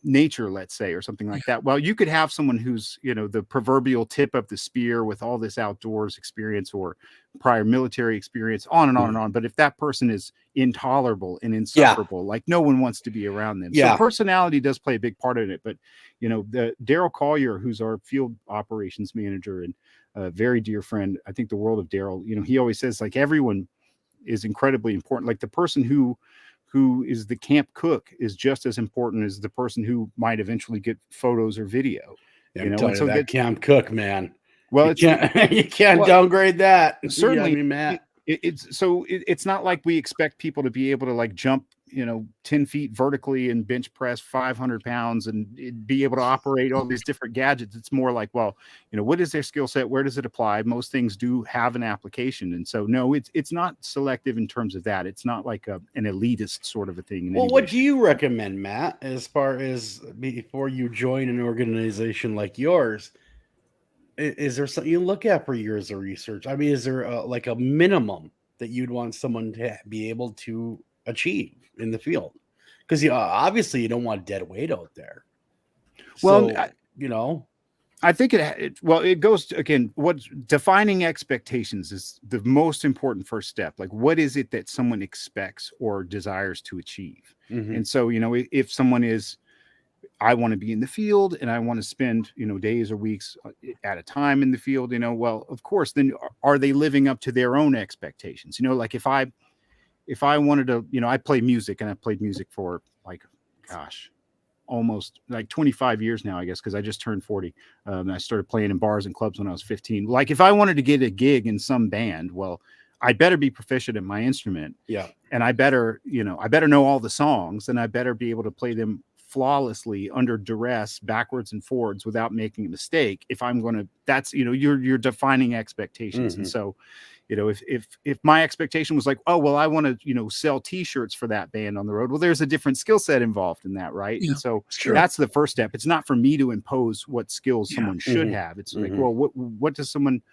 nature, let's say, or something like that. Well, you could have someone who's, the proverbial tip of the spear with all this outdoors experience or prior military experience, on and on and on. But if that person is intolerable and insufferable, like no one wants to be around them. So personality does play a big part in it. But, the Daryl Collier, who's our field operations manager and a very dear friend, I think the world of Daryl, he always says like everyone is incredibly important. Like the person who is the camp cook is just as important as the person who might eventually get photos or video. So that camp cook, man. Well, you can't downgrade that. Certainly, Matt. It's not like we expect people to be able to like jump, 10 feet vertically and bench press 500 pounds and be able to operate all these different gadgets. It's more like, well, what is their skill set? Where does it apply? Most things do have an application. And so, no, it's not selective in terms of that. It's not like an elitist sort of a thing. Well, what do you recommend, Matt, as far as before you join an organization like yours? Is there something you look at for years of research? Is there a minimum that you'd want someone to be able to achieve in the field? because obviously you don't want dead weight out there. Well, So, I think it goes to, again, what defining expectations is the most important first step. Like, what is it that someone expects or desires to achieve? mhm. And so, if someone is, I want to be in the field and I want to spend, days or weeks at a time in the field, well, of course, then are they living up to their own expectations? Like if I wanted to, I play music, and I played music for like, gosh, almost like 25 years now, I guess, because I just turned 40. I started playing in bars and clubs when I was 15. Like if I wanted to get a gig in some band, well, I better be proficient in my instrument. Yeah. And I better know all the songs, and I better be able to play them flawlessly under duress, backwards and forwards, without making a mistake. If I'm going to, that's, you're defining expectations. Mhm. And so, if my expectation was like, oh, well, I want to, sell t-shirts for that band on the road. Well, there's a different skill set involved in that. Right. Yeah, And so true. that's the first step. It's not for me to impose what skills Yeah. someone should Mhm. have. It's like, Mhm. well, what does someone,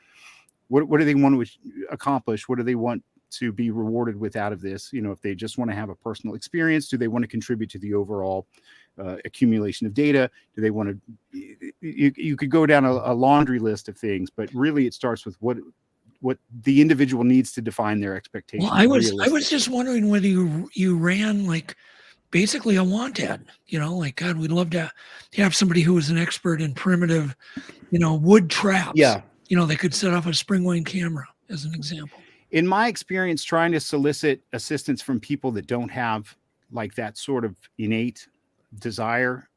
what do they want to accomplish? What do they want to be rewarded with out of this? If they just want to have a personal experience, do they want to contribute to the overall accumulation of data? Do they want to, you could go down a laundry list of things, but really it starts with what the individual needs to define their expectations. Well, I was just wondering whether you ran like basically a want ad, like, God, we'd love to have somebody who was an expert in primitive, wood traps. Yeah. They could set off a spring-wane camera as an example. In my experience, trying to solicit assistance from people that don't have like that sort of innate desire,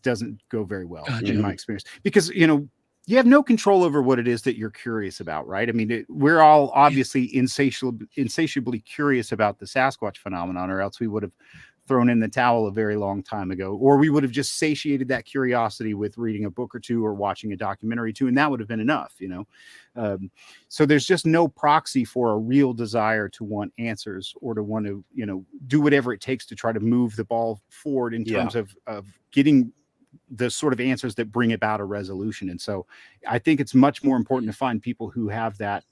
doesn't go very well. Gotcha. In my experience, because you have no control over what it is that you're curious about, right? I mean, we're all obviously insatiably curious about the Sasquatch phenomenon, or else we would have thrown in the towel a very long time ago, or we would have just satiated that curiosity with reading a book or two or watching a documentary or two, and that would have been enough, so there's just no proxy for a real desire to want answers, or to want to, do whatever it takes to try to move the ball forward in terms of getting the sort of answers that bring about a resolution. And so I think it's much more important to find people who have that.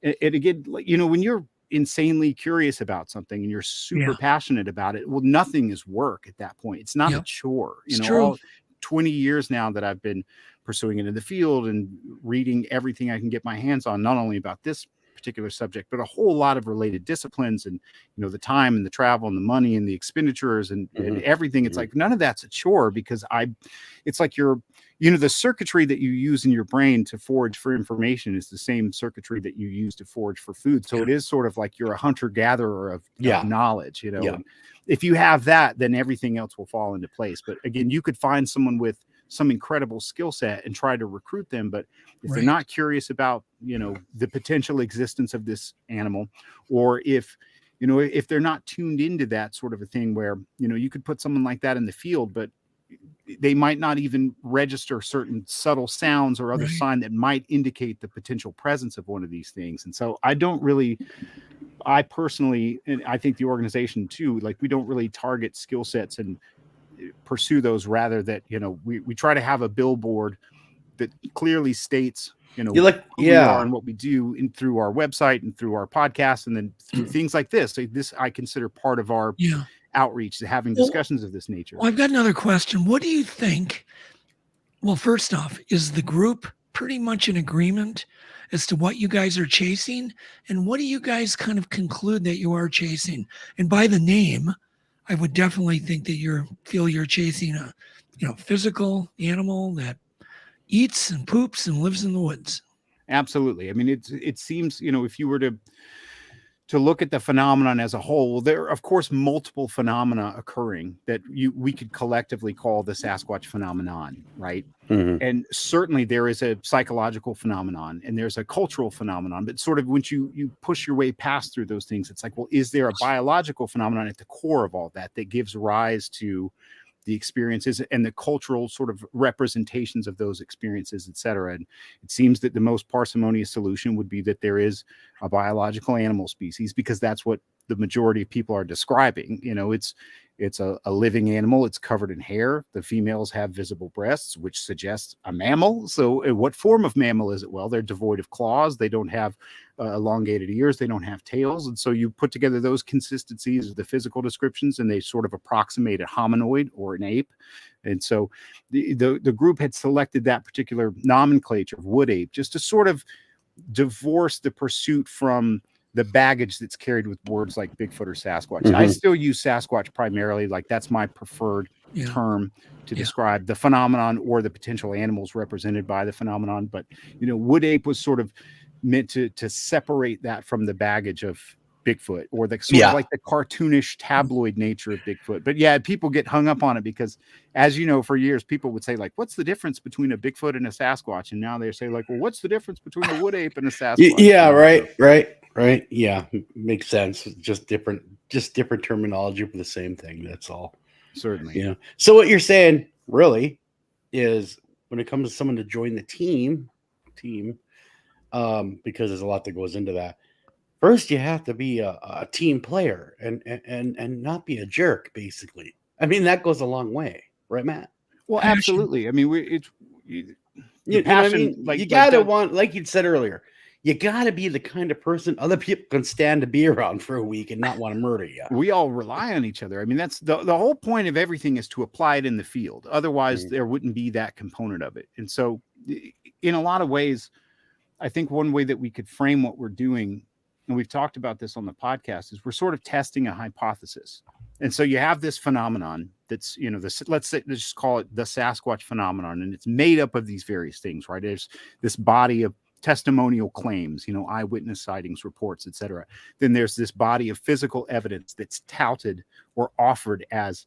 And again, when you're insanely curious about something and you're super passionate about it, well, nothing is work at that point. It's not a chore. It's true. All 20 years now that I've been pursuing it in the field and reading everything I can get my hands on, not only about this particular subject, but a whole lot of related disciplines, and the time and the travel and the money and the expenditures and everything. It's like none of that's a chore, because it's like the circuitry that you use in your brain to forage for information is the same circuitry that you use to forage for food. So it is sort of like you're a hunter-gatherer of knowledge, And if you have that, then everything else will fall into place. But again, you could find someone with some incredible skill set and try to recruit them, but if they're not curious about the potential existence of this animal, or if they're not tuned into that sort of a thing where you could put someone like that in the field, but they might not even register certain subtle sounds or other sign that might indicate the potential presence of one of these things. And so I personally, and I think the organization too, like, we don't really target skill sets and pursue those, rather that we try to have a billboard that clearly states who we are and what we do through our website and through our podcast, and then through things like this. So this I consider part of our outreach, to having discussions of this nature. Well, I've got another question. What do you think? Well, first off, is the group pretty much in agreement as to what you guys are chasing, and what do you guys kind of conclude that you are chasing? And by the name, I would definitely think that you're chasing a, physical animal that eats and poops and lives in the woods. Absolutely. I mean, it seems, if you were to look at the phenomenon as a whole, there are, of course, multiple phenomena occurring that we could collectively call the Sasquatch phenomenon, right? Mhm. And certainly there is a psychological phenomenon and there's a cultural phenomenon, but sort of once you push your way past through those things, it's like, well, is there a biological phenomenon at the core of all that gives rise to the experiences and the cultural sort of representations of those experiences, et cetera? And it seems that the most parsimonious solution would be that there is a biological animal species, because that's what the majority of people are describing. It's a living animal. It's covered in hair. The females have visible breasts, which suggests a mammal. So what form of mammal is it? Well, they're devoid of claws. They don't have elongated ears. They don't have tails. And so you put together those consistencies of the physical descriptions, and they sort of approximate a hominoid or an ape. And so the group had selected that particular nomenclature of wood ape just to sort of divorce the pursuit from the baggage that's carried with words like Bigfoot or Sasquatch. Mhm. I still use Sasquatch primarily. Like, that's my preferred term to describe the phenomenon or the potential animals represented by the phenomenon. But, wood ape was sort of meant to separate that from the baggage of Bigfoot, or the sort of like the cartoonish tabloid nature of Bigfoot. But yeah, people get hung up on it because, as you know, for years people would say, like, what's the difference between a Bigfoot and a Sasquatch? And now they say, like, well, what's the difference between a wood ape and a Sasquatch? Yeah, right. Yeah, makes sense. Just different terminology for the same thing. That's all. Certainly. So what you're saying really is, when it comes to someone to join the team, because there's a lot that goes into that. First, you have to be a team player and not be a jerk, basically. I mean, that goes a long way, right, Matt? Well, absolutely. I mean, you gotta want, like you said earlier, you gotta be the kind of person other people can stand to be around for a week and not want to murder you. We all rely on each other. I mean, that's the whole point of everything, is to apply it in the field. Otherwise, there wouldn't be that component of it. And so, in a lot of ways, I think one way that we could frame what we're doing, and we've talked about this on the podcast, is we're sort of testing a hypothesis. And so you have this phenomenon that's, let's just call it the Sasquatch phenomenon. And it's made up of these various things, right? There's this body of testimonial claims, eyewitness sightings, reports, etc. Then there's this body of physical evidence that's touted or offered as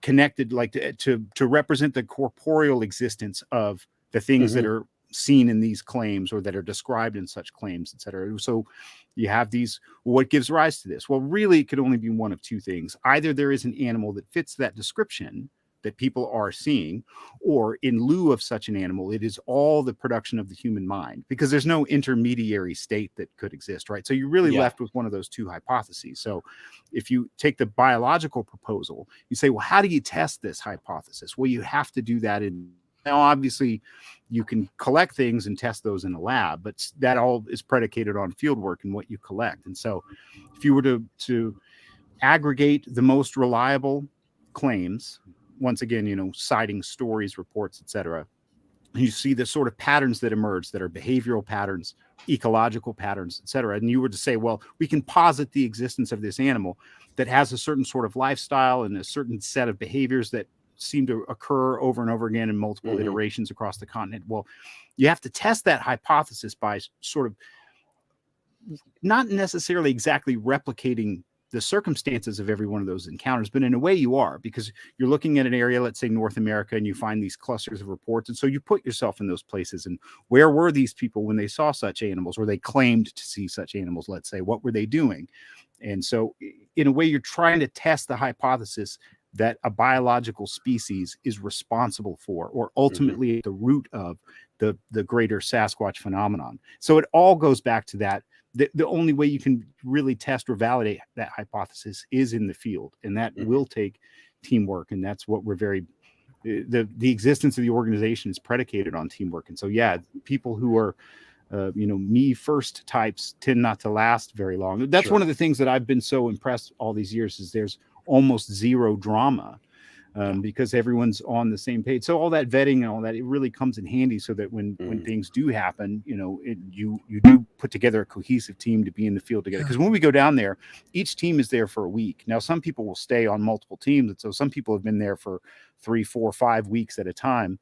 connected, like to represent the corporeal existence of the things that are seen in these claims, or that are described in such claims, etc. So you have these. What gives rise to this? Well, really, it could only be one of two things. Either there is an animal that fits that description that people are seeing, or in lieu of such an animal, it is all the production of the human mind, because there's no intermediary state that could exist, right? So you're really left with one of those two hypotheses. So if you take the biological proposal, you say, well, how do you test this hypothesis? Well, you have to do that now, obviously, you can collect things and test those in a lab, but that all is predicated on field work and what you collect. And so if you were to aggregate the most reliable claims, once again, citing stories, reports, etc., you see the sort of patterns that emerge that are behavioral patterns, ecological patterns, etc. And you were to say, well, we can posit the existence of this animal that has a certain sort of lifestyle and a certain set of behaviors that seem to occur over and over again in multiple iterations across the continent. Well, you have to test that hypothesis by sort of not necessarily exactly replicating the circumstances of every one of those encounters, but in a way you are, because you're looking at an area, let's say North America, and you find these clusters of reports. And so you put yourself in those places, and where were these people when they saw such animals, or they claimed to see such animals, let's say, what were they doing? And so in a way, you're trying to test the hypothesis that a biological species is responsible for, or ultimately at the root of the greater Sasquatch phenomenon. So it all goes back to that. The only way you can really test or validate that hypothesis is in the field, and that will take teamwork. And that's what we're the existence of the organization is predicated on teamwork. And so, people who are me first types tend not to last very long. That's one of the things that I've been so impressed all these years, is there's almost zero drama, because everyone's on the same page. So all that vetting and all that, it really comes in handy, so that when things do happen, you do put together a cohesive team to be in the field together. Because when we go down there, each team is there for a week. Now, some people will stay on multiple teams, and so some people have been there for 3, 4, 5 weeks at a time,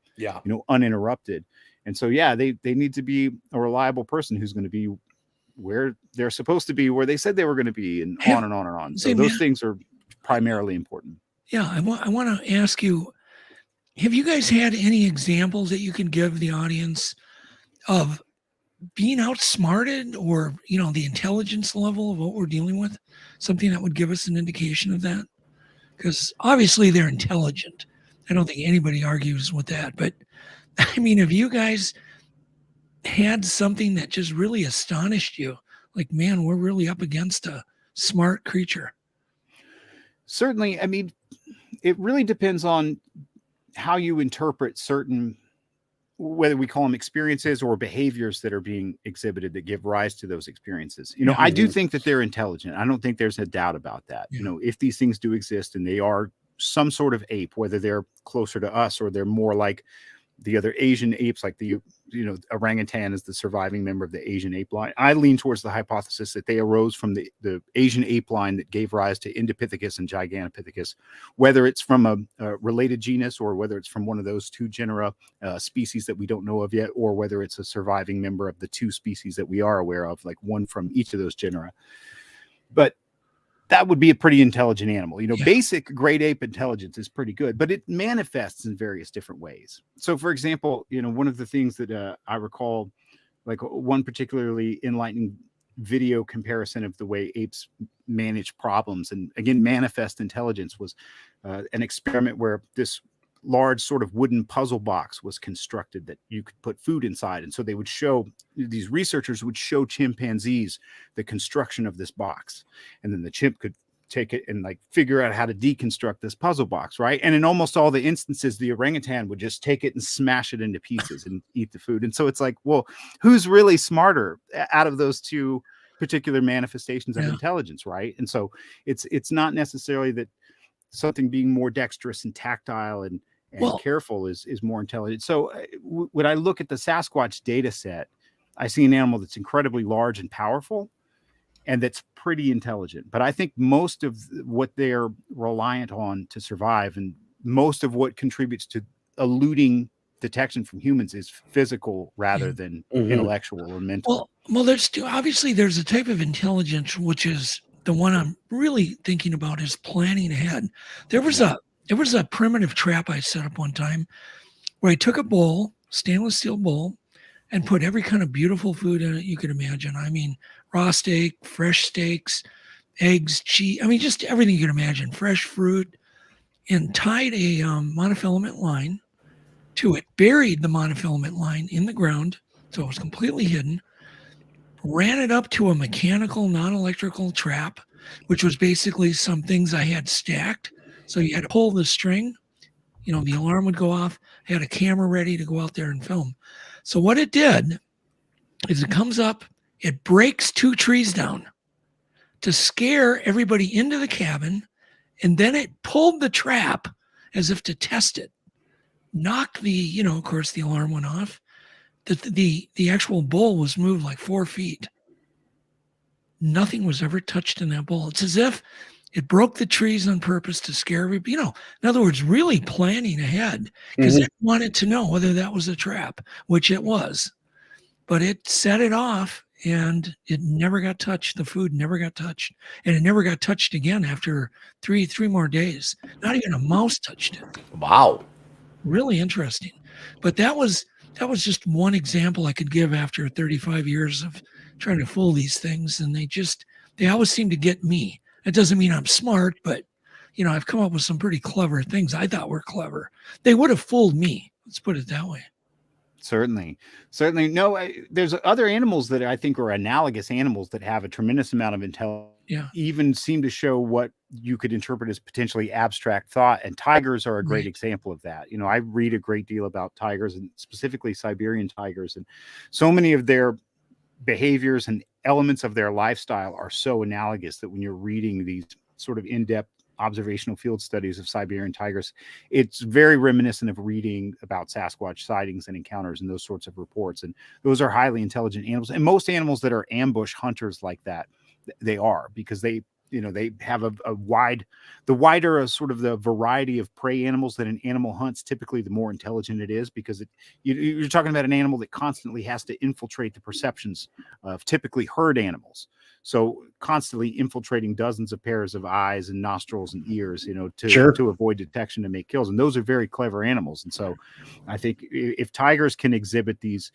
uninterrupted. And so, they need to be a reliable person who's going to be where they're supposed to be, where they said they were going to be, and on and on and on. So those things are primarily important. I want to ask you, have you guys had any examples that you can give the audience of being outsmarted, or, the intelligence level of what we're dealing with? Something that would give us an indication of that? Because obviously they're intelligent. I don't think anybody argues with that. But, I mean, have you guys had something that just really astonished you? Like, man, we're really up against a smart creature. Certainly. I mean, it really depends on how you interpret certain, whether we call them experiences or behaviors that are being exhibited that give rise to those experiences. You know, I do think that they're intelligent. I don't think there's a doubt about that. You know, if these things do exist and they are some sort of ape, whether they're closer to us or they're more like the other Asian apes, like the, you know, orangutan is the surviving member of the Asian ape line. I lean towards the hypothesis that they arose from the Asian ape line that gave rise to Indopithecus and Gigantopithecus, whether it's from a related genus or whether it's from one of those two genera, species that we don't know of yet, or whether it's a surviving member of the two species that we are aware of, like one from each of those genera. But that would be a pretty intelligent animal. You know, basic great ape intelligence is pretty good, but it manifests in various different ways. So, for example, you know, one of the things that I recall, like one particularly enlightening video comparison of the way apes manage problems and, again, manifest intelligence was an experiment where this large sort of wooden puzzle box was constructed that you could put food inside. And so they would show, these researchers would show chimpanzees the construction of this box. And then the chimp could take it and like figure out how to deconstruct this puzzle box, right? And in almost all the instances, the orangutan would just take it and smash it into pieces and eat the food. And so it's like, well, who's really smarter out of those two particular manifestations of intelligence, right? And so it's not necessarily that something being more dexterous and tactile and careful is more intelligent. So when I look at the Sasquatch data set, I see an animal that's incredibly large and powerful and that's pretty intelligent. But I think most of what they're reliant on to survive and most of what contributes to eluding detection from humans is physical rather than intellectual or mental. Well, obviously there's a type of intelligence, which is the one I'm really thinking about, is planning ahead. There was a primitive trap I set up one time where I took a bowl, stainless steel bowl, and put every kind of beautiful food in it you could imagine. I mean, raw steak, fresh steaks, eggs, cheese. I mean, just everything you could imagine, fresh fruit, and tied a monofilament line to it, buried the monofilament line in the ground so it was completely hidden, ran it up to a mechanical, non-electrical trap, which was basically some things I had stacked. So you had to pull the string, you know, the alarm would go off. I had a camera ready to go out there and film. So what it did is it comes up, it breaks 2 trees down to scare everybody into the cabin, and then it pulled the trap as if to test it, knocked the, you know, of course the alarm went off. The actual bowl was moved like 4 feet. Nothing was ever touched in that bowl. It's as if it broke the trees on purpose to scare everybody. You know, in other words, really planning ahead because it wanted to know whether that was a trap, which it was. But it set it off and it never got touched. The food never got touched. And it never got touched again after three more days. Not even a mouse touched it. Wow. Really interesting. But that was just one example I could give after 35 years of trying to fool these things. And they always seem to get me. It doesn't mean I'm smart, but, you know, I've come up with some pretty clever things I thought were clever. They would have fooled me. Let's put it that way. Certainly. No, there's other animals that I think are analogous animals that have a tremendous amount of intelligence, even seem to show what you could interpret as potentially abstract thought. And tigers are a great example of that. You know, I read a great deal about tigers and specifically Siberian tigers, and so many of their behaviors and elements of their lifestyle are so analogous that when you're reading these sort of in-depth observational field studies of Siberian tigers, it's very reminiscent of reading about Sasquatch sightings and encounters and those sorts of reports. And those are highly intelligent animals. And most animals that are ambush hunters like that, they are, because they have the wider a sort of the variety of prey animals that an animal hunts, typically the more intelligent it is, because you're talking about an animal that constantly has to infiltrate the perceptions of typically herd animals. So constantly infiltrating dozens of pairs of eyes and nostrils and ears, you know, to avoid detection and make kills. And those are very clever animals. And so I think if tigers can exhibit these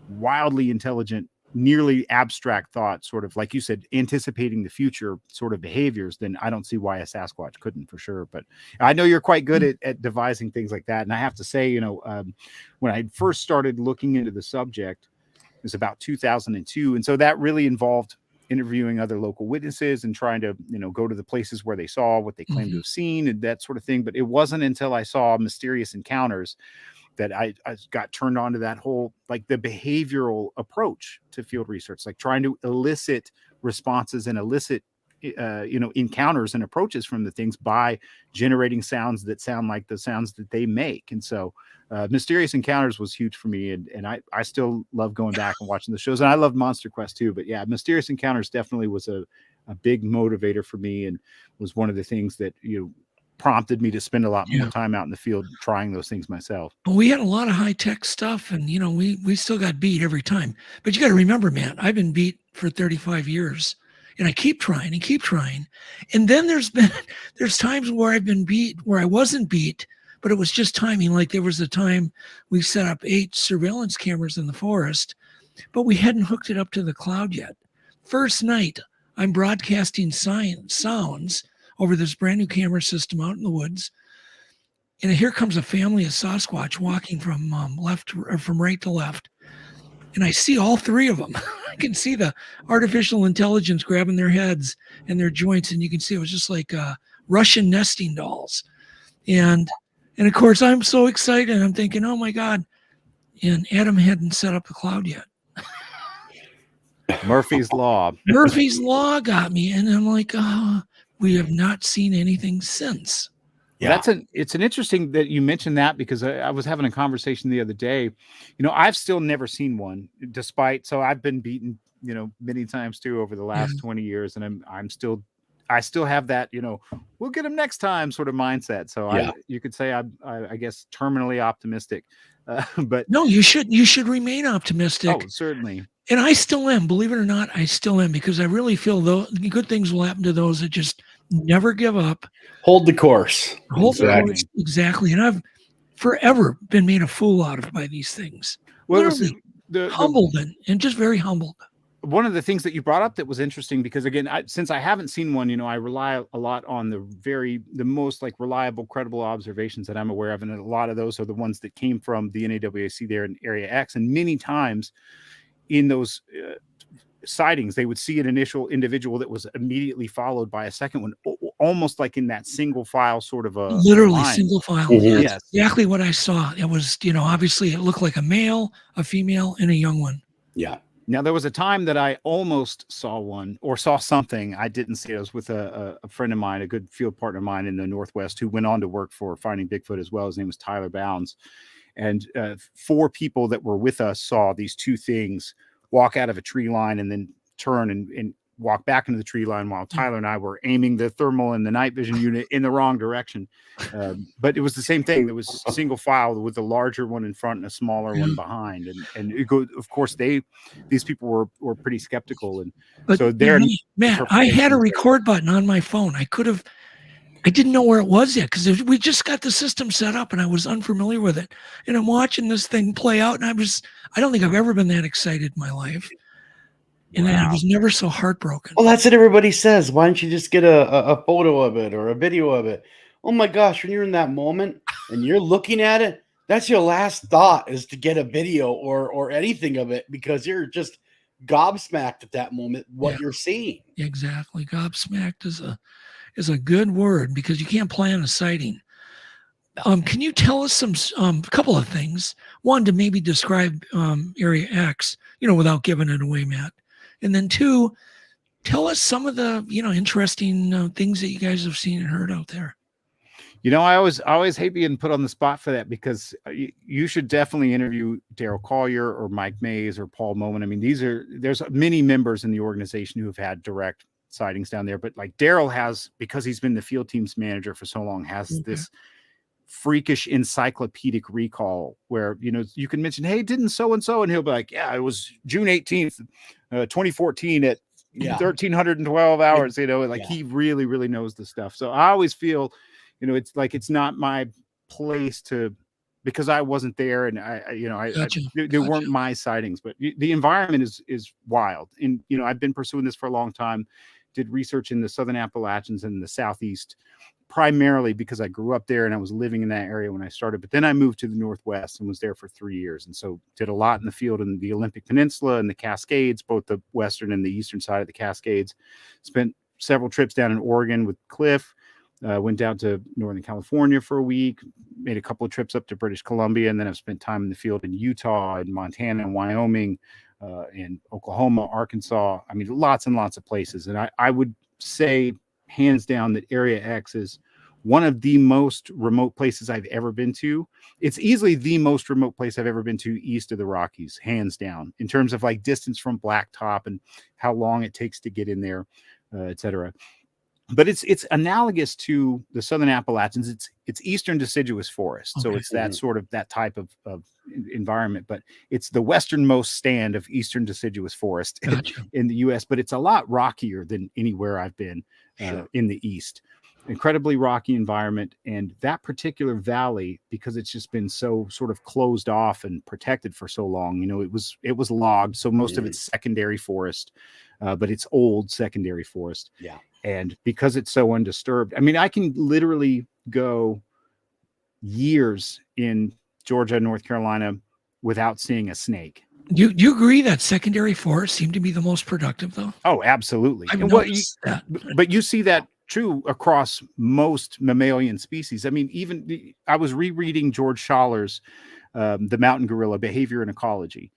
wildly intelligent, nearly abstract thoughts, sort of like you said, anticipating the future sort of behaviors, then I don't see why a Sasquatch couldn't, for sure. But I know you're quite good at devising things like that. And I have to say, you know, when I first started looking into the subject, it was about 2002. And so that really involved interviewing other local witnesses and trying to, go to the places where they saw what they claimed to have seen and that sort of thing. But it wasn't until I saw Mysterious Encounters that I got turned on to that whole, like, the behavioral approach to field research, like trying to elicit responses and elicit encounters and approaches from the things by generating sounds that sound like the sounds that they make. And so Mysterious Encounters was huge for me, and I still love going back and watching the shows, and I love Monster Quest too. But yeah, Mysterious Encounters definitely was a big motivator for me, and was one of the things that prompted me to spend a lot more time out in the field trying those things myself. Well, we had a lot of high-tech stuff, and we still got beat every time. But you got to remember, man, I've been beat for 35 years. And I keep trying and keep trying. And then there's times where I've been beat, where I wasn't beat, but it was just timing. Like there was a time we set up 8 surveillance cameras in the forest, but we hadn't hooked it up to the cloud yet. First night, I'm broadcasting sounds over this brand new camera system out in the woods. And here comes a family of Sasquatch walking from from right to left. And I see all 3 of them. I can see the artificial intelligence grabbing their heads and their joints. And you can see it was just like Russian nesting dolls. And of course, I'm so excited. I'm thinking, oh, my God. And Adam hadn't set up the cloud yet. Murphy's Law. Murphy's Law got me. And I'm like, oh, we have not seen anything since. Yeah, it's an interesting that you mentioned that, because I was having a conversation the other day. I've still never seen one, so I've been beaten, many times too over the last 20 years, and I still have that, we'll get them next time sort of mindset. So you could say I guess terminally optimistic, but no, you should remain optimistic. Oh, certainly. And I still am, believe it or not, I still am, because I really feel good things will happen to those that just never give up. Hold the course. Hold the course. Exactly. And I've forever been made a fool out of by these things. Well, literally humbled and just very humbled. One of the things that you brought up that was interesting, because again, since I haven't seen one, I rely a lot on the most like reliable, credible observations that I'm aware of. And a lot of those are the ones that came from the NAWAC there in Area X. And many times in those sightings, they would see an initial individual that was immediately followed by a second one, almost like in that single file sort of a literally line. Single file. Mm-hmm. Yes, exactly what I saw. It was, obviously it looked like a male, a female, and a young one. Yeah. Now there was a time that I almost saw one, or saw something. I didn't see it. I was with a friend of mine, a good field partner of mine in the Northwest, who went on to work for Finding Bigfoot as well. His name was Tyler Bounds, and 4 people that were with us saw these 2 things walk out of a tree line and then turn and walk back into the tree line, while Tyler and I were aiming the thermal and the night vision unit in the wrong direction. But it was the same thing. There was single file with a larger one in front and a smaller one behind. And it goes, of course, these people were pretty skeptical. But so they're Matt, I had a record button on my phone. I didn't know where it was yet, because we just got the system set up and I was unfamiliar with it. And I'm watching this thing play out, and I don't think I've ever been that excited in my life. And I was never so heartbroken. Well, that's what everybody says. Why don't you just get a photo of it or a video of it? Oh my gosh, when you're in that moment and you're looking at it, that's your last thought, is to get a video or anything of it, because you're just gobsmacked at that moment what you're seeing. Exactly. Gobsmacked is a good word, because you can't plan a sighting. Can you tell us a couple of things? One, to maybe describe Area X, without giving it away, Matt. And then 2, tell us some of the, interesting things that you guys have seen and heard out there. I always hate being put on the spot for that, because you should definitely interview Daryl Collier or Mike Mays or Paul Moman. I mean, there's many members in the organization who have had direct sightings down there, but like Daryl has, because he's been the field team's manager for so long, has this freakish encyclopedic recall where, you can mention, hey, didn't so-and-so, and he'll be like, yeah, it was June 18th, 2014 at 1312 hours, he really, really knows the stuff. So I always feel, it's like, it's not my place to, because I wasn't there, and there weren't my sightings, but the environment is wild. And, I've been pursuing this for a long time, did research in the Southern Appalachians and the Southeast primarily because I grew up there and I was living in that area when I started. But then I moved to the Northwest and was there for 3 years. And so did a lot in the field in the Olympic Peninsula and the Cascades, both the western and the eastern side of the Cascades. Spent several trips down in Oregon with Cliff. Went down to Northern California for a week, made a couple of trips up to British Columbia, and then I've spent time in the field in Utah and Montana and Wyoming, and Oklahoma, Arkansas. I mean, lots and lots of places. And I would say, hands down, that Area X is one of the most remote places I've ever been to. It's easily the most remote place I've ever been to east of the Rockies, hands down, in terms of like distance from Blacktop and how long it takes to get in there, et cetera. But it's analogous to the Southern Appalachians. It's eastern deciduous forest. So it's that sort of that type of environment, but it's the westernmost stand of eastern deciduous forest in the US, but it's a lot rockier than anywhere I've been in the East. Incredibly rocky environment. And that particular valley, because it's just been so sort of closed off and protected for so long, you know, it was logged. So most of it's secondary forest, but it's old secondary forest. Yeah. And because it's so undisturbed, I mean, I can literally go years in Georgia, North Carolina without seeing a snake. Do you agree that secondary forests seem to be the most productive, though? Oh, absolutely. I've noticed that. But you see that true across most mammalian species. I mean, I was rereading George Schaller's The Mountain Gorilla, Behavior and Ecology.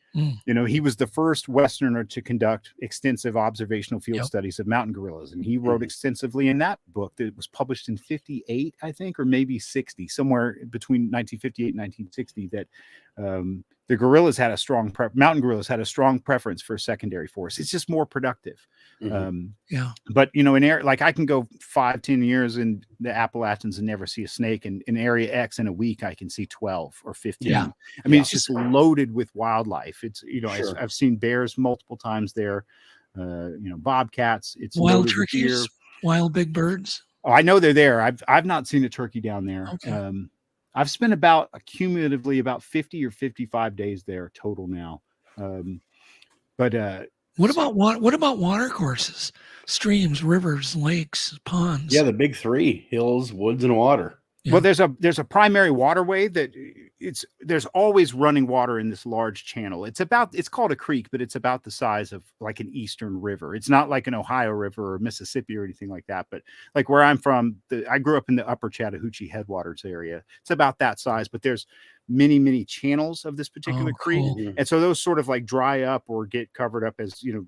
You know, he was the first Westerner to conduct extensive observational field studies of mountain gorillas. And he wrote extensively in that book that was published in 58, I think, or maybe 60, somewhere between 1958 and 1960, that the gorillas had a strong mountain gorillas had a strong preference for secondary forest. It's just more productive. But you know, in area like I can go 5-10 years in the Appalachians and never see a snake, and in area X in a week I can see 12 or 15. I mean, it's just loaded with wildlife. It's, you know, I've seen bears multiple times there, you know, bobcats. It's wild turkeys, wild big birds. Oh, I know they're there. I've not seen a turkey down there. I've spent cumulatively about 50 or 55 days there total now. What about water courses, streams, rivers, lakes, ponds? Yeah, the big three: hills, woods, and water. Well, there's a primary waterway that there's always running water in this large channel. It's called a creek, but it's about the size of like an eastern river. It's not like an Ohio River or Mississippi or anything like that. But like where I'm from, I grew up in the upper Chattahoochee headwaters area. It's about that size, but there's many channels of this particular creek. Cool. And so those sort of like dry up or get covered up as, you know,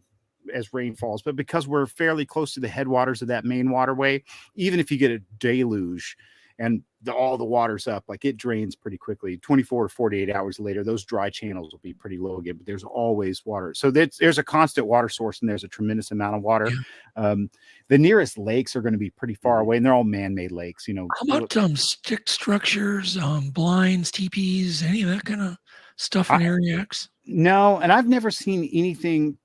as rain falls. But because we're fairly close to the headwaters of that main waterway, even if you get a deluge and all the water's up, like it drains pretty quickly. 24 to 48 hours later, those dry channels will be pretty low again, but there's always water. So there's a constant water source and there's a tremendous amount of water. The nearest lakes are going to be pretty far away, and they're all man-made lakes, you know. How about stick structures, blinds, teepees, any of that kind of stuff in Area X? No, and I've never seen anything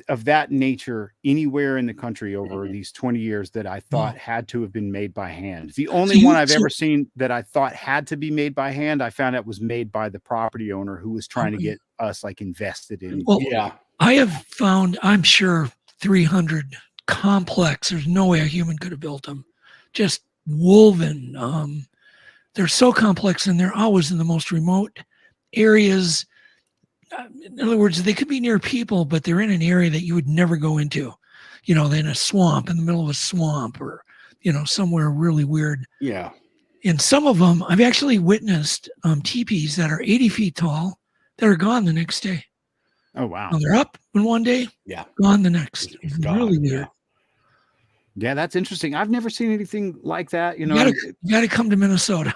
of that nature anywhere in the country over these 20 years that I thought had to have been made by hand. The only one I've ever seen that I thought had to be made by hand, I found out was made by the property owner who was trying to get us like invested in. Well, I have found, I'm sure, 300 complex. There's no way a human could have built them. Just woven. They're so complex, and they're always in the most remote areas. In other words, they could be near people, but they're in an area that you would never go into, you know, in a swamp, in the middle of a swamp, or, you know, somewhere really weird. Yeah. And some of them, I've actually witnessed teepees that are 80 feet tall that are gone the next day. Oh, wow. Now they're up in one day, gone the next. It's really weird. Yeah, that's interesting. I've never seen anything like that. You know, you got to come to Minnesota.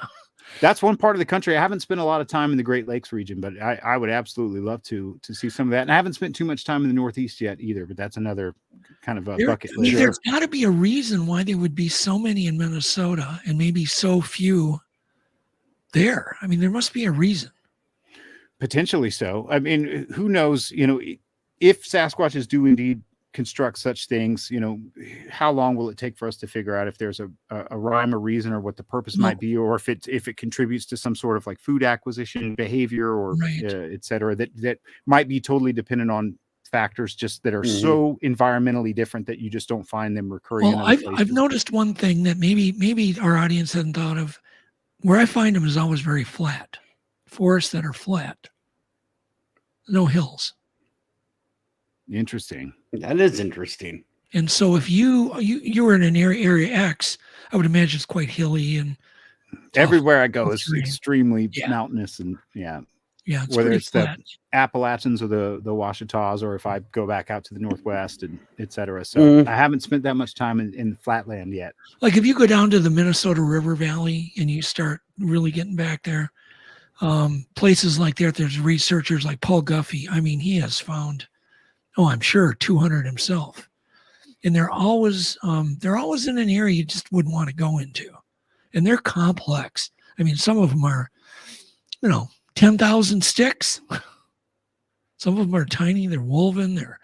That's one part of the country. I haven't spent a lot of time in the Great Lakes region, but I would absolutely love to see some of that. And I haven't spent too much time in the Northeast yet either, but that's another kind of a bucket list. There's got to be a reason why there would be so many in Minnesota and maybe so few there. I mean, there must be a reason. Potentially so. I mean, who knows, you know, if Sasquatches do indeed construct such things, you know, how long will it take for us to figure out if there's a rhyme or reason, or what the purpose might be, or if it contributes to some sort of like food acquisition behavior or et cetera, that might be totally dependent on factors just that are Mhm. so environmentally different that you just don't find them recurring in Well, other I've places. noticed one thing that maybe our audience hadn't thought of. Where I find them is always very flat, forests that are flat, no hills. Interesting. That is interesting. And so if you were in an area X, I would imagine it's quite hilly and tough, Everywhere I go tough is terrain. extremely Yeah. mountainous, and Yeah, it's whether pretty it's flat. the Appalachians or the Ouachitas, or if I go back out to the Northwest and et cetera. So Mm. I haven't spent that much time in flatland yet. Like if you go down to the Minnesota River Valley and you start really getting back there, places like that, there's researchers like Paul Guffey. I mean, he has found, I'm sure 200 himself. And they're always in an area you just wouldn't want to go into. And they're complex. I mean, some of them are, 10,000 sticks. Some of them are tiny. They're woven. They're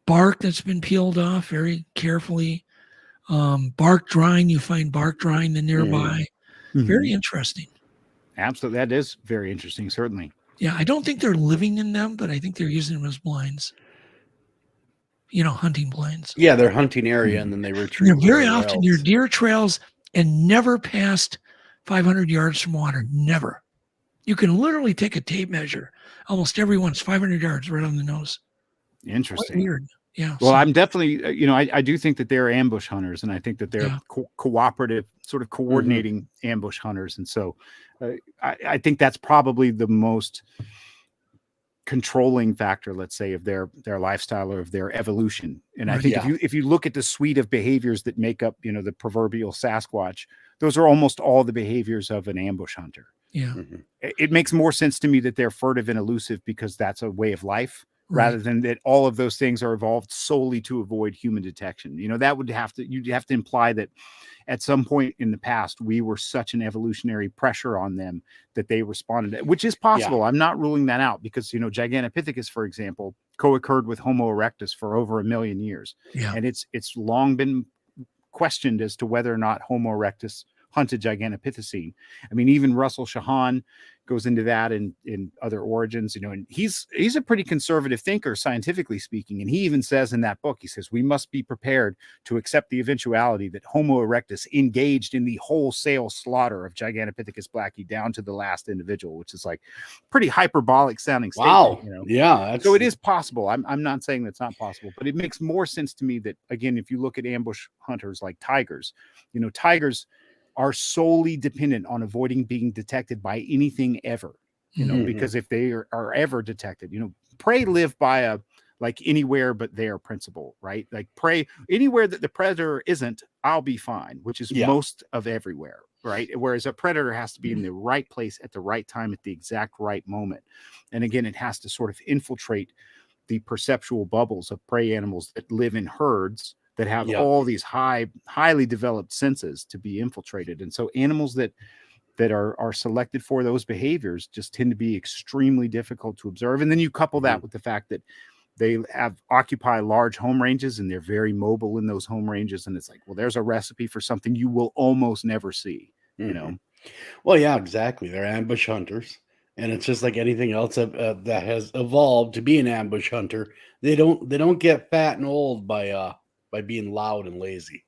bark that's been peeled off very carefully. Bark drying. You find bark drying the nearby. Very interesting. Absolutely. That is very interesting, certainly. Yeah, I don't think they're living in them, but I think they're using them as blinds. Hunting blinds. Yeah, they're hunting area and then they retreat. They're very wherever often else. near deer trails and never past 500 yards from water. Never. You can literally take a tape measure. Almost everyone's 500 yards right on the nose. Quite Interesting. weird. Yeah. Well, so- I'm definitely, I do think that they're ambush hunters, and I think that they're Yeah. cooperative, sort of coordinating ambush hunters. And so I think that's probably the most controlling factor, let's say, of their lifestyle or of their evolution. And I think if you look at the suite of behaviors that make up, the proverbial Sasquatch, those are almost all the behaviors of an ambush hunter. Yeah. It makes more sense to me that they're furtive and elusive because that's a way of life, Right. rather than that all of those things are evolved solely to avoid human detection. That would you'd have to imply that at some point in the past, we were such an evolutionary pressure on them that they responded, which is possible. Yeah. I'm not ruling that out because, Gigantopithecus, for example, co-occurred with Homo erectus for over 1 million years. Yeah. And it's long been questioned as to whether or not Homo erectus hunted Gigantopithecine. I mean, even Russell Shahan goes into that in other origins, and he's a pretty conservative thinker, scientifically speaking. And he even says in that book, he says, we must be prepared to accept the eventuality that Homo erectus engaged in the wholesale slaughter of Gigantopithecus blacki down to the last individual, which is like pretty hyperbolic sounding Wow. statement, Yeah. So it is possible. I'm not saying that's not possible, but it makes more sense to me that, again, if you look at ambush hunters like tigers, tigers are solely dependent on avoiding being detected by anything ever, because if they are ever detected, prey live by like anywhere but there principle, right? Like prey anywhere that the predator isn't, I'll be fine, which is most of everywhere, right? Whereas a predator has to be in the right place at the right time at the exact right moment. And again, it has to sort of infiltrate the perceptual bubbles of prey animals that live in herds that have all these highly developed senses to be infiltrated. And so animals that are selected for those behaviors just tend to be extremely difficult to observe. And then you couple that with the fact that they occupy large home ranges and they're very mobile in those home ranges. And it's like, well, there's a recipe for something you will almost never see, Well, yeah, exactly. They're ambush hunters. And it's just like anything else that has evolved to be an ambush hunter. They don't get fat and old by being loud and lazy.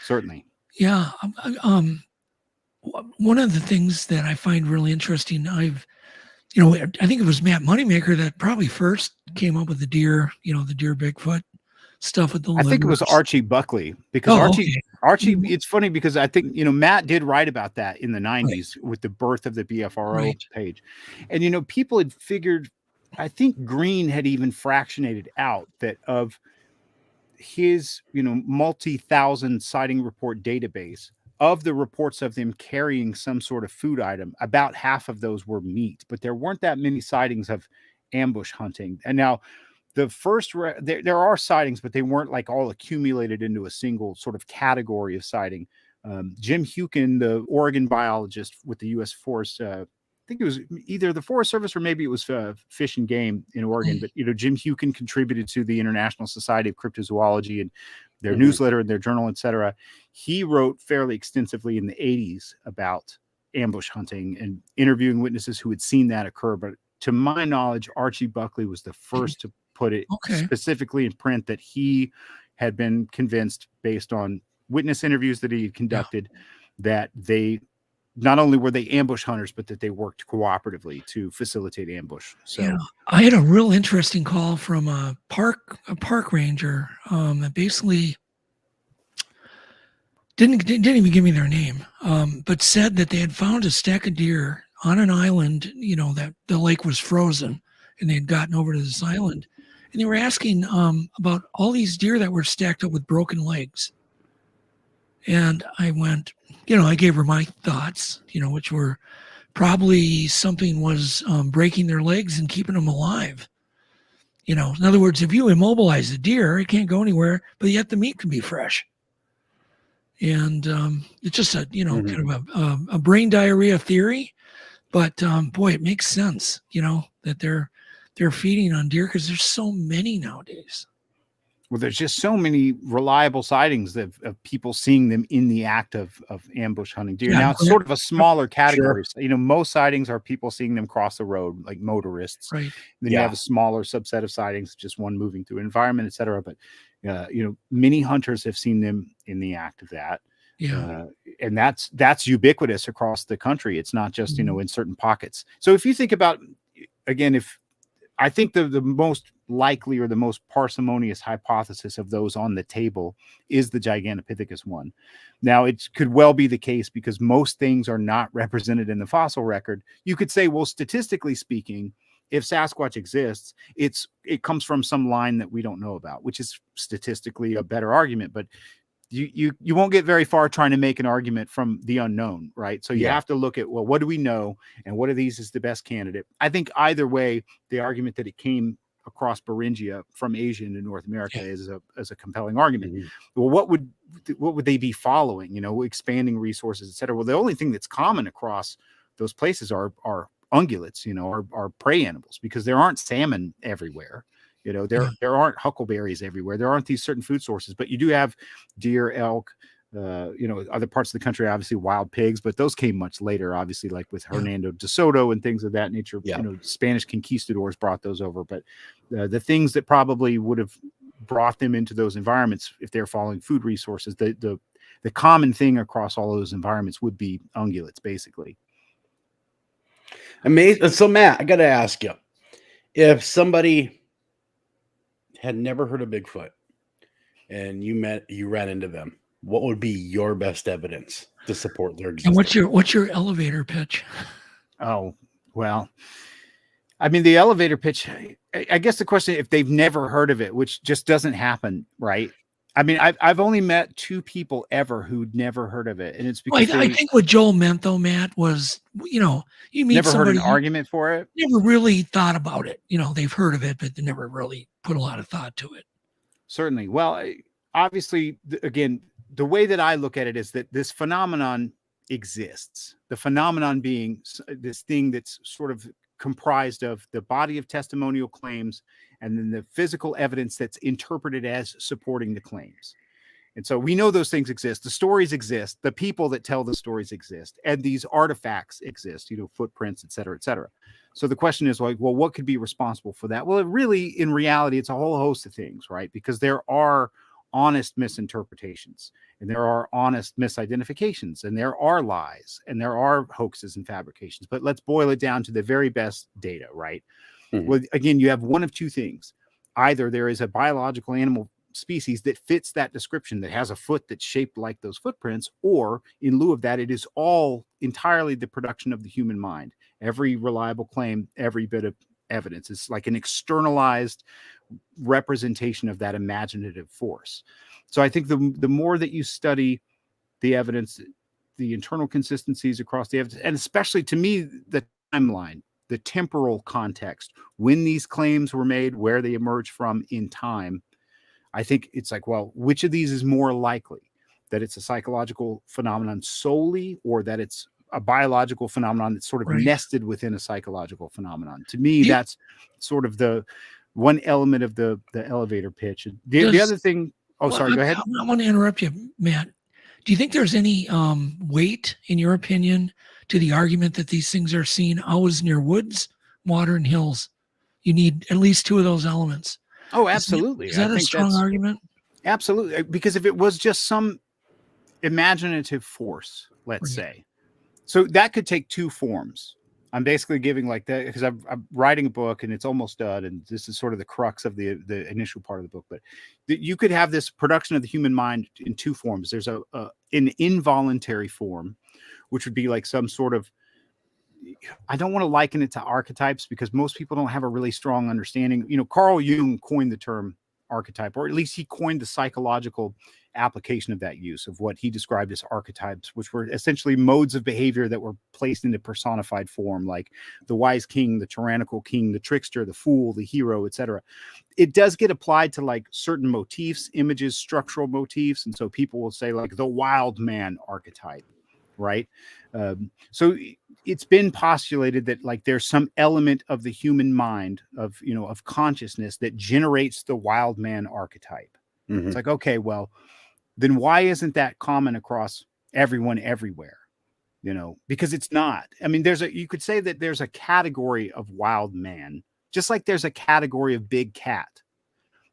Certainly. Yeah. One of the things that I find really interesting, I think it was Matt Moneymaker that probably first came up with the deer Bigfoot stuff with the I think it was livers. Archie Buckley, because Archie, Mhm. it's funny because I think, Matt did write about that in the 90s with the birth of the BFRO page. And, people had figured, I think Green had even fractionated out that of his, multi-thousand sighting report database, of the reports of them carrying some sort of food item, about half of those were meat, but there weren't that many sightings of ambush hunting. And now the first, there are sightings, but they weren't like all accumulated into a single sort of category of sighting. Jim Hukin, the Oregon biologist with the U.S. Forest, I think it was either the Forest Service or maybe it was Fish and Game in Oregon. But, Jim Hukin contributed to the International Society of Cryptozoology and their newsletter and their journal, etc. He wrote fairly extensively in the 80s about ambush hunting and interviewing witnesses who had seen that occur. But to my knowledge, Archie Buckley was the first to put it specifically in print that he had been convinced, based on witness interviews that he had conducted, that they not only were they ambush hunters, but that they worked cooperatively to facilitate ambush. So I had a real interesting call from a park ranger that basically didn't even give me their name, but said that they had found a stack of deer on an island, that the lake was frozen, and they had gotten over to this island, and they were asking about all these deer that were stacked up with broken legs. And I went, I gave her my thoughts, which were probably something was breaking their legs and keeping them alive. In other words, if you immobilize the deer, it can't go anywhere, but yet the meat can be fresh. And it's just a, kind of a brain diarrhea theory, but boy, it makes sense, that they're feeding on deer because there's so many nowadays. Well, there's just so many reliable sightings of people seeing them in the act of ambush hunting deer. Now it's sort of a smaller category. Sure. Most sightings are people seeing them cross the road, like motorists. Right. Then you have a smaller subset of sightings, just one moving through an environment, et cetera. But many hunters have seen them in the act of that. Yeah. And that's ubiquitous across the country. It's not just, in certain pockets. So if you think about, again, I think the most likely or the most parsimonious hypothesis of those on the table is the Gigantopithecus one. Now, it could well be the case because most things are not represented in the fossil record. You could say, well, statistically speaking, if Sasquatch exists, it comes from some line that we don't know about, which is statistically a better argument. But you won't get very far trying to make an argument from the unknown, right? So you have to look at, well, what do we know, and what of these is the best candidate? I think either way, the argument that it came across Beringia from Asia into North America is a compelling argument. Mm-hmm. Well, what would they be following? Expanding resources, et cetera. Well, the only thing that's common across those places are ungulates, are prey animals, because there aren't salmon everywhere. There aren't huckleberries everywhere. There aren't these certain food sources, but you do have deer, elk, other parts of the country, obviously wild pigs, but those came much later, obviously, like with Hernando de Soto and things of that nature. Spanish conquistadors brought those over, but the things that probably would have brought them into those environments, if they're following food resources, the common thing across all of those environments would be ungulates, basically. Amazing. So Matt, I got to ask you, if somebody had never heard of Bigfoot and you ran into them, what would be your best evidence to support their existence? And what's your elevator pitch? Oh, well, I mean, the elevator pitch, I guess the question, if they've never heard of it, which just doesn't happen, right? I mean, I've only met 2 people ever who'd never heard of it, and it's because I think what Joel meant, though, Matt, was you meet never somebody, heard an argument for it, never really thought about it. They've heard of it, but they never really put a lot of thought to it. Certainly. Well, obviously, again, the way that I look at it is that this phenomenon exists. The phenomenon being this thing that's sort of comprised of the body of testimonial claims and then the physical evidence that's interpreted as supporting the claims. And so we know those things exist. The stories exist. The people that tell the stories exist. And these artifacts exist, footprints, et cetera, et cetera. So the question is like, well, what could be responsible for that? Well, in reality, it's a whole host of things, right? Because there are honest misinterpretations, and there are honest misidentifications, and there are lies, and there are hoaxes and fabrications. But let's boil it down to the very best data, right? Mm-hmm. Well, again, you have one of 2 things. Either there is a biological animal species that fits that description, that has a foot that's shaped like those footprints, or in lieu of that, it is all entirely the production of the human mind. Every reliable claim, every bit of evidence is like an externalized representation of that imaginative force. So I think the more that you study the evidence, the internal consistencies across the evidence, and especially to me, the timeline, the temporal context, when these claims were made, where they emerged from in time, I think it's like, well, which of these is more likely? That it's a psychological phenomenon solely, or that it's a biological phenomenon that's sort of nested within a psychological phenomenon? To me, that's sort of the one element of the elevator pitch. The other thing, sorry, go ahead. I want to interrupt you, Matt. Do you think there's any weight, in your opinion, to the argument that these things are seen always near woods, water, and hills? You need at least 2 of those elements. Oh, absolutely. Is that I a think strong that's argument? absolutely, because if it was just some imaginative force, let's Right. say, so that could take two forms. I'm basically giving like that because I'm writing a book and it's almost done, and this is sort of the crux of the initial part of the book. But you could have this production of the human mind in two forms. There's an involuntary form, which would be like some sort of, I don't want to liken it to archetypes because most people don't have a really strong understanding. You know, Carl Jung coined the term archetype, or at least he coined the psychological application of that use of what he described as archetypes, which were essentially modes of behavior that were placed into personified form, like the wise king, the tyrannical king, the trickster, the fool, the hero, etc. It does get applied to like certain motifs, images, structural motifs. And so people will say like the wild man archetype, right? So it's been postulated that like there's some element of the human mind of, you know, of consciousness that generates the wild man archetype. It's like, okay, well, then why isn't that common across everyone everywhere? You know, because it's not. I mean, you could say that there's a category of wild man, just like there's a category of big cat.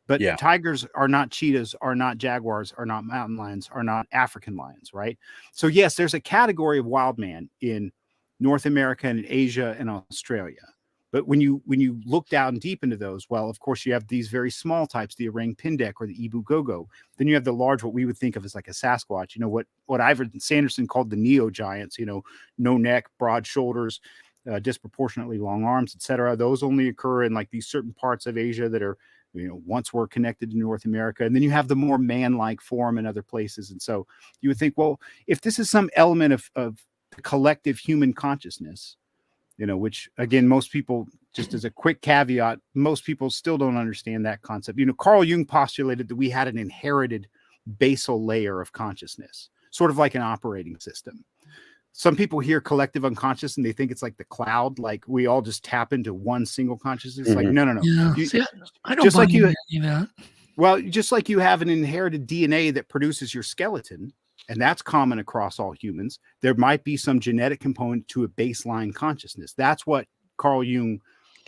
But tigers are not cheetahs, are not jaguars, are not mountain lions, are not African lions, right? So yes, there's a category of wild man in North America and Asia and Australia. But when you look down deep into those, well, of course, you have these very small types, the orang pindek or the ibu gogo. Then you have the large, what we would think of as like a Sasquatch. You know, what Ivan Sanderson called the neo giants. You know, no neck, broad shoulders, disproportionately long arms, etc. Those only occur in like these certain parts of Asia that are, you know, once were connected to North America. And then you have the more man-like form in other places. And so you would think, well, if this is some element of collective human consciousness, you know, which again, most people, just as a quick caveat, most people still don't understand that concept. You know, Carl Jung postulated that we had an inherited basal layer of consciousness, sort of like an operating system. Some people hear collective unconscious and they think it's like the cloud, like we all just tap into one single consciousness. Like, no. Yeah. I don't just like that. Well, just like you have an inherited DNA that produces your skeleton, and that's common across all humans, there might be some genetic component to a baseline consciousness. That's what Carl Jung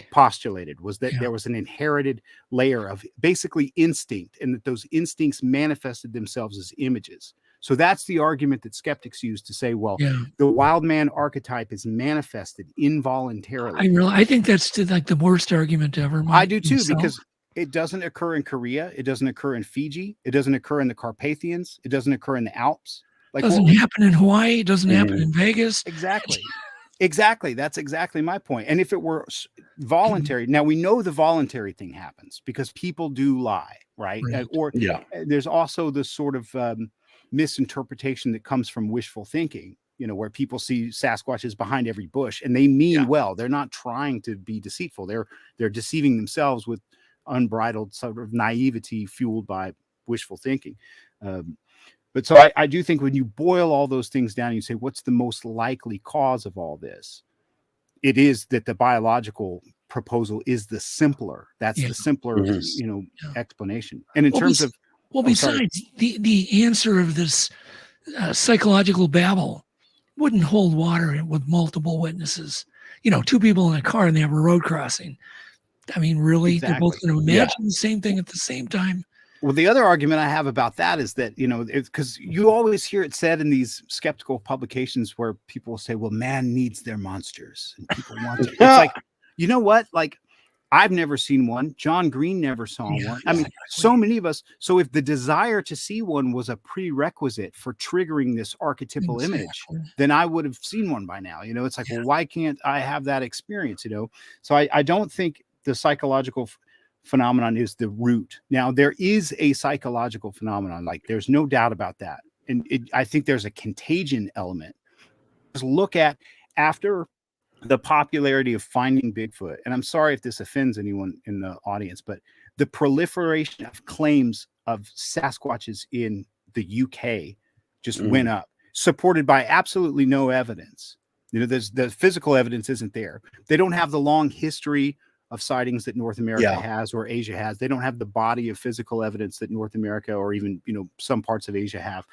postulated, was that there was an inherited layer of basically instinct, and that those instincts manifested themselves as images. So that's the argument that skeptics use to say, well, the wild man archetype is manifested involuntarily. I think that's like the worst argument ever. I do too, because it doesn't occur in Korea. It doesn't occur in Fiji. It doesn't occur in the Carpathians. It doesn't occur in the Alps. Like, it doesn't happen in Hawaii. It doesn't happen in Vegas. Exactly. That's exactly my point. And if it were voluntary, now we know the voluntary thing happens because people do lie, right? Or there's also this sort of misinterpretation that comes from wishful thinking, you know, where people see Sasquatches behind every bush and they mean well. They're not trying to be deceitful. They're deceiving themselves with unbridled sort of naivety fueled by wishful thinking. But so I do think when you boil all those things down, you say, what's the most likely cause of all this? It is that the biological proposal is the simpler. That's the simpler, you know, explanation. And in terms of, besides the answer of this psychological babble wouldn't hold water with multiple witnesses. You know, two people in a car and they have a road crossing. I mean, really, they're both going to imagine the same thing at the same time. Well, the other argument I have about that is that, you know, because you always hear it said in these skeptical publications where people will say, well, man needs their monsters and people want it. It's like, you know what? Like, I've never seen one. John Green never saw one. I mean, so many of us. So if the desire to see one was a prerequisite for triggering this archetypal image, then I would have seen one by now. You know, it's like, well, why can't I have that experience? You know, so I don't think the psychological phenomenon is the root. Now, there is a psychological phenomenon, like there's no doubt about that. And I think there's a contagion element. Just look at after the popularity of finding Bigfoot, and I'm sorry if this offends anyone in the audience, but the proliferation of claims of Sasquatches in the UK just went up, supported by absolutely no evidence. You know, the physical evidence isn't there. They don't have the long history of sightings that North America has or Asia has. They don't have the body of physical evidence that North America or even, you know, some parts of Asia have.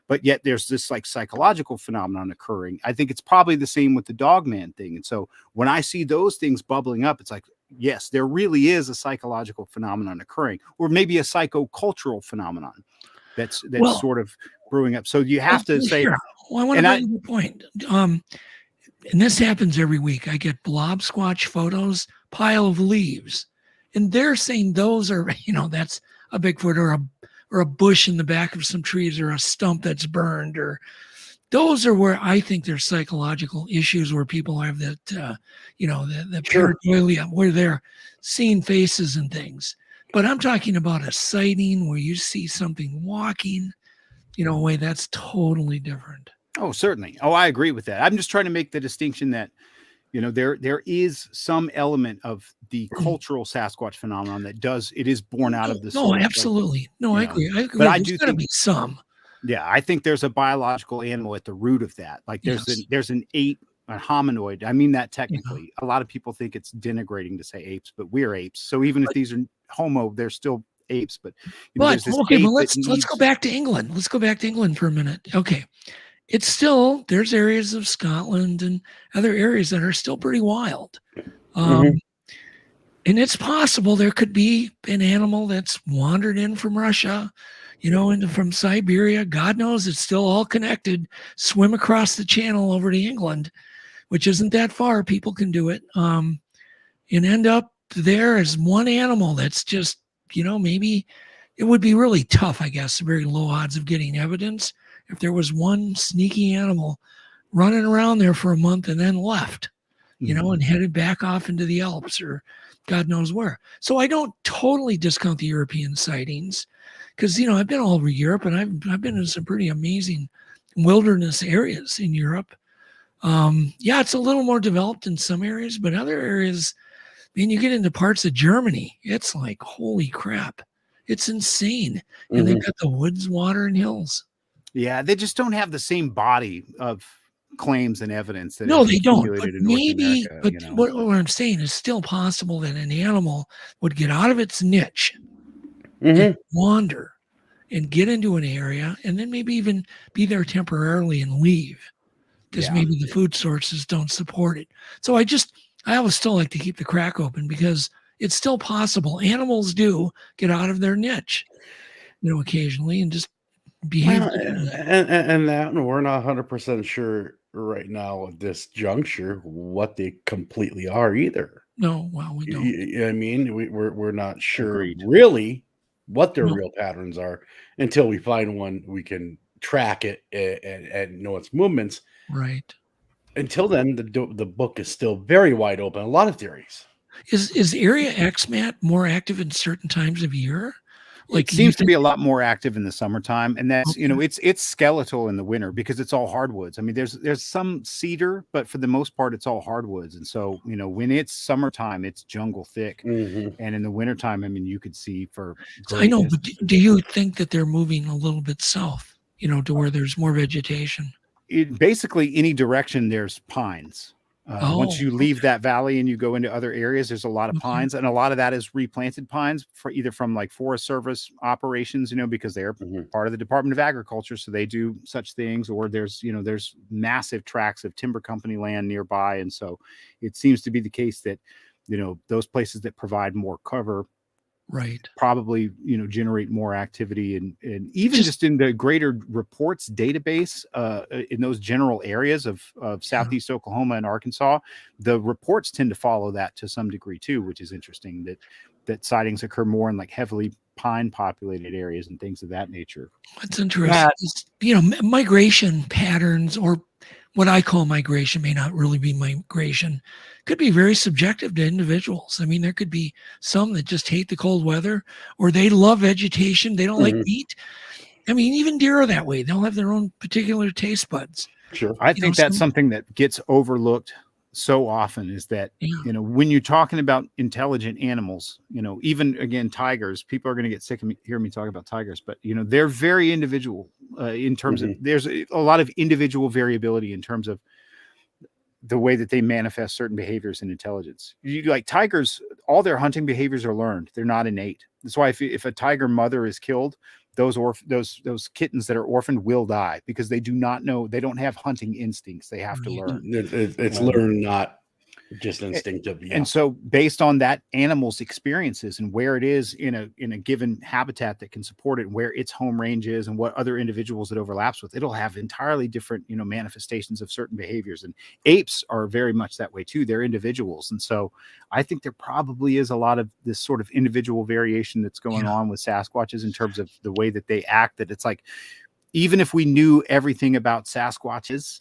But yet there's this like psychological phenomenon occurring. I think it's probably the same with the dogman thing. And so when I see those things bubbling up, it's like, yes, there really is a psychological phenomenon occurring, or maybe a psychocultural phenomenon that's Well, sort of brewing up. So you have to say, sure. Well, I want to bring you the point. And this happens every week. I get blob squatch photos, pile of leaves, and they're saying those are, that's a Bigfoot or a bush in the back of some trees or a stump that's burned, or those are where I think there's psychological issues where people have that, the Sure. pareidolia, where they're seeing faces and things. But I'm talking about a sighting where you see something walking, a way that's totally different. oh, certainly. Oh, I agree with that. I'm just trying to make the distinction that, there is some element of the cultural Sasquatch phenomenon it is born out of this. No, absolutely. No, I agree. I agree. But I There's do gotta think be some. Yeah, I think there's a biological animal at the root of that. Like there's an ape, a hominoid. I mean that technically. A lot of people think it's denigrating to say apes, but we're apes. So even if these are homo, they're still apes. But let's go back to England. Let's go back to England for a minute. Okay. It's still, there's areas of Scotland and other areas that are still pretty wild. And it's possible there could be an animal that's wandered in from Russia, from Siberia. God knows it's still all connected. Swim across the channel over to England, which isn't that far. People can do it. And end up there as one animal that's just, maybe it would be really tough, I guess, very low odds of getting evidence if there was one sneaky animal running around there for a month and then left, and headed back off into the Alps or God knows where. So I don't totally discount the European sightings because, I've been all over Europe and I've been in some pretty amazing wilderness areas in Europe. It's a little more developed in some areas, but other areas, you get into parts of Germany, it's like, holy crap, it's insane. And they've got the woods, water, and hills. Yeah, they just don't have the same body of claims and evidence that they don't. But maybe, America, what I'm saying is still possible that an animal would get out of its niche, and wander, and get into an area, and then maybe even be there temporarily and leave because maybe the food sources don't support it. So I always still like to keep the crack open because it's still possible. Animals do get out of their niche, occasionally and just behave. And that we're not 100% sure right now at this juncture what they completely are either. No, well, we don't. I mean, we're not sure really what their real patterns are until we find one we can track it and know its movements. Right. Until then, the book is still very wide open. A lot of theories. Is Area X, Matt, more active in certain times of year? Like it seems to be a lot more active in the summertime, and that's it's skeletal in the winter because it's all hardwoods. I mean, there's some cedar, but for the most part, it's all hardwoods. And so when it's summertime, it's jungle thick, and in the wintertime, I mean, you could see for. I know, but do you think that they're moving a little bit south? To where there's more vegetation. Basically, any direction there's pines. Once you leave that valley and you go into other areas, there's a lot of pines, and a lot of that is replanted pines for either from like Forest Service operations, because they're part of the Department of Agriculture, so they do such things, or there's massive tracts of timber company land nearby, and so it seems to be the case that those places that provide more cover probably generate more activity and even just in the greater reports database in those general areas of southeast Oklahoma and Arkansas, the reports tend to follow that to some degree too, which is interesting that sightings occur more in like heavily pine populated areas and things of that nature. That's interesting. Migration patterns, or what I call migration, may not really be migration, could be very subjective to individuals. I mean, there could be some that just hate the cold weather, or they love vegetation. They don't like meat. I mean, even deer are that way. They'll have their own particular taste buds. Sure. I think that's something that gets overlooked so often is that, when you're talking about intelligent animals, even again, tigers, people are going to get sick of hearing me talk about tigers, but they're very individual in terms of, there's a lot of individual variability in terms of the way that they manifest certain behaviors and intelligence. Like tigers, all their hunting behaviors are learned. They're not innate. That's why if a tiger mother is killed, those kittens that are orphaned will die because they do not know. They don't have hunting instincts. They have to learn. It's learned, not Just instinctive. Yeah. And so based on that animal's experiences and where it is in a given habitat that can support it, and where its home range is and what other individuals it overlaps with, it'll have entirely different, manifestations of certain behaviors. And apes are very much that way too. They're individuals. And so I think there probably is a lot of this sort of individual variation that's going on with Sasquatches in terms of the way that they act, that it's like, even if we knew everything about Sasquatches,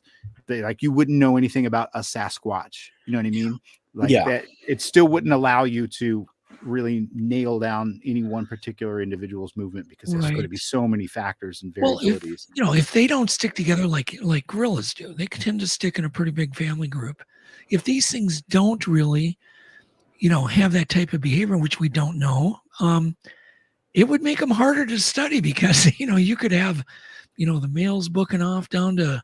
you wouldn't know anything about a Sasquatch. You know what I mean? That it still wouldn't allow you to really nail down any one particular individual's movement, because there's going to be so many factors and variabilities. Well, if they don't stick together like gorillas do, they tend to stick in a pretty big family group. If these things don't really, have that type of behavior, which we don't know, it would make them harder to study, because you could have the males booking off down to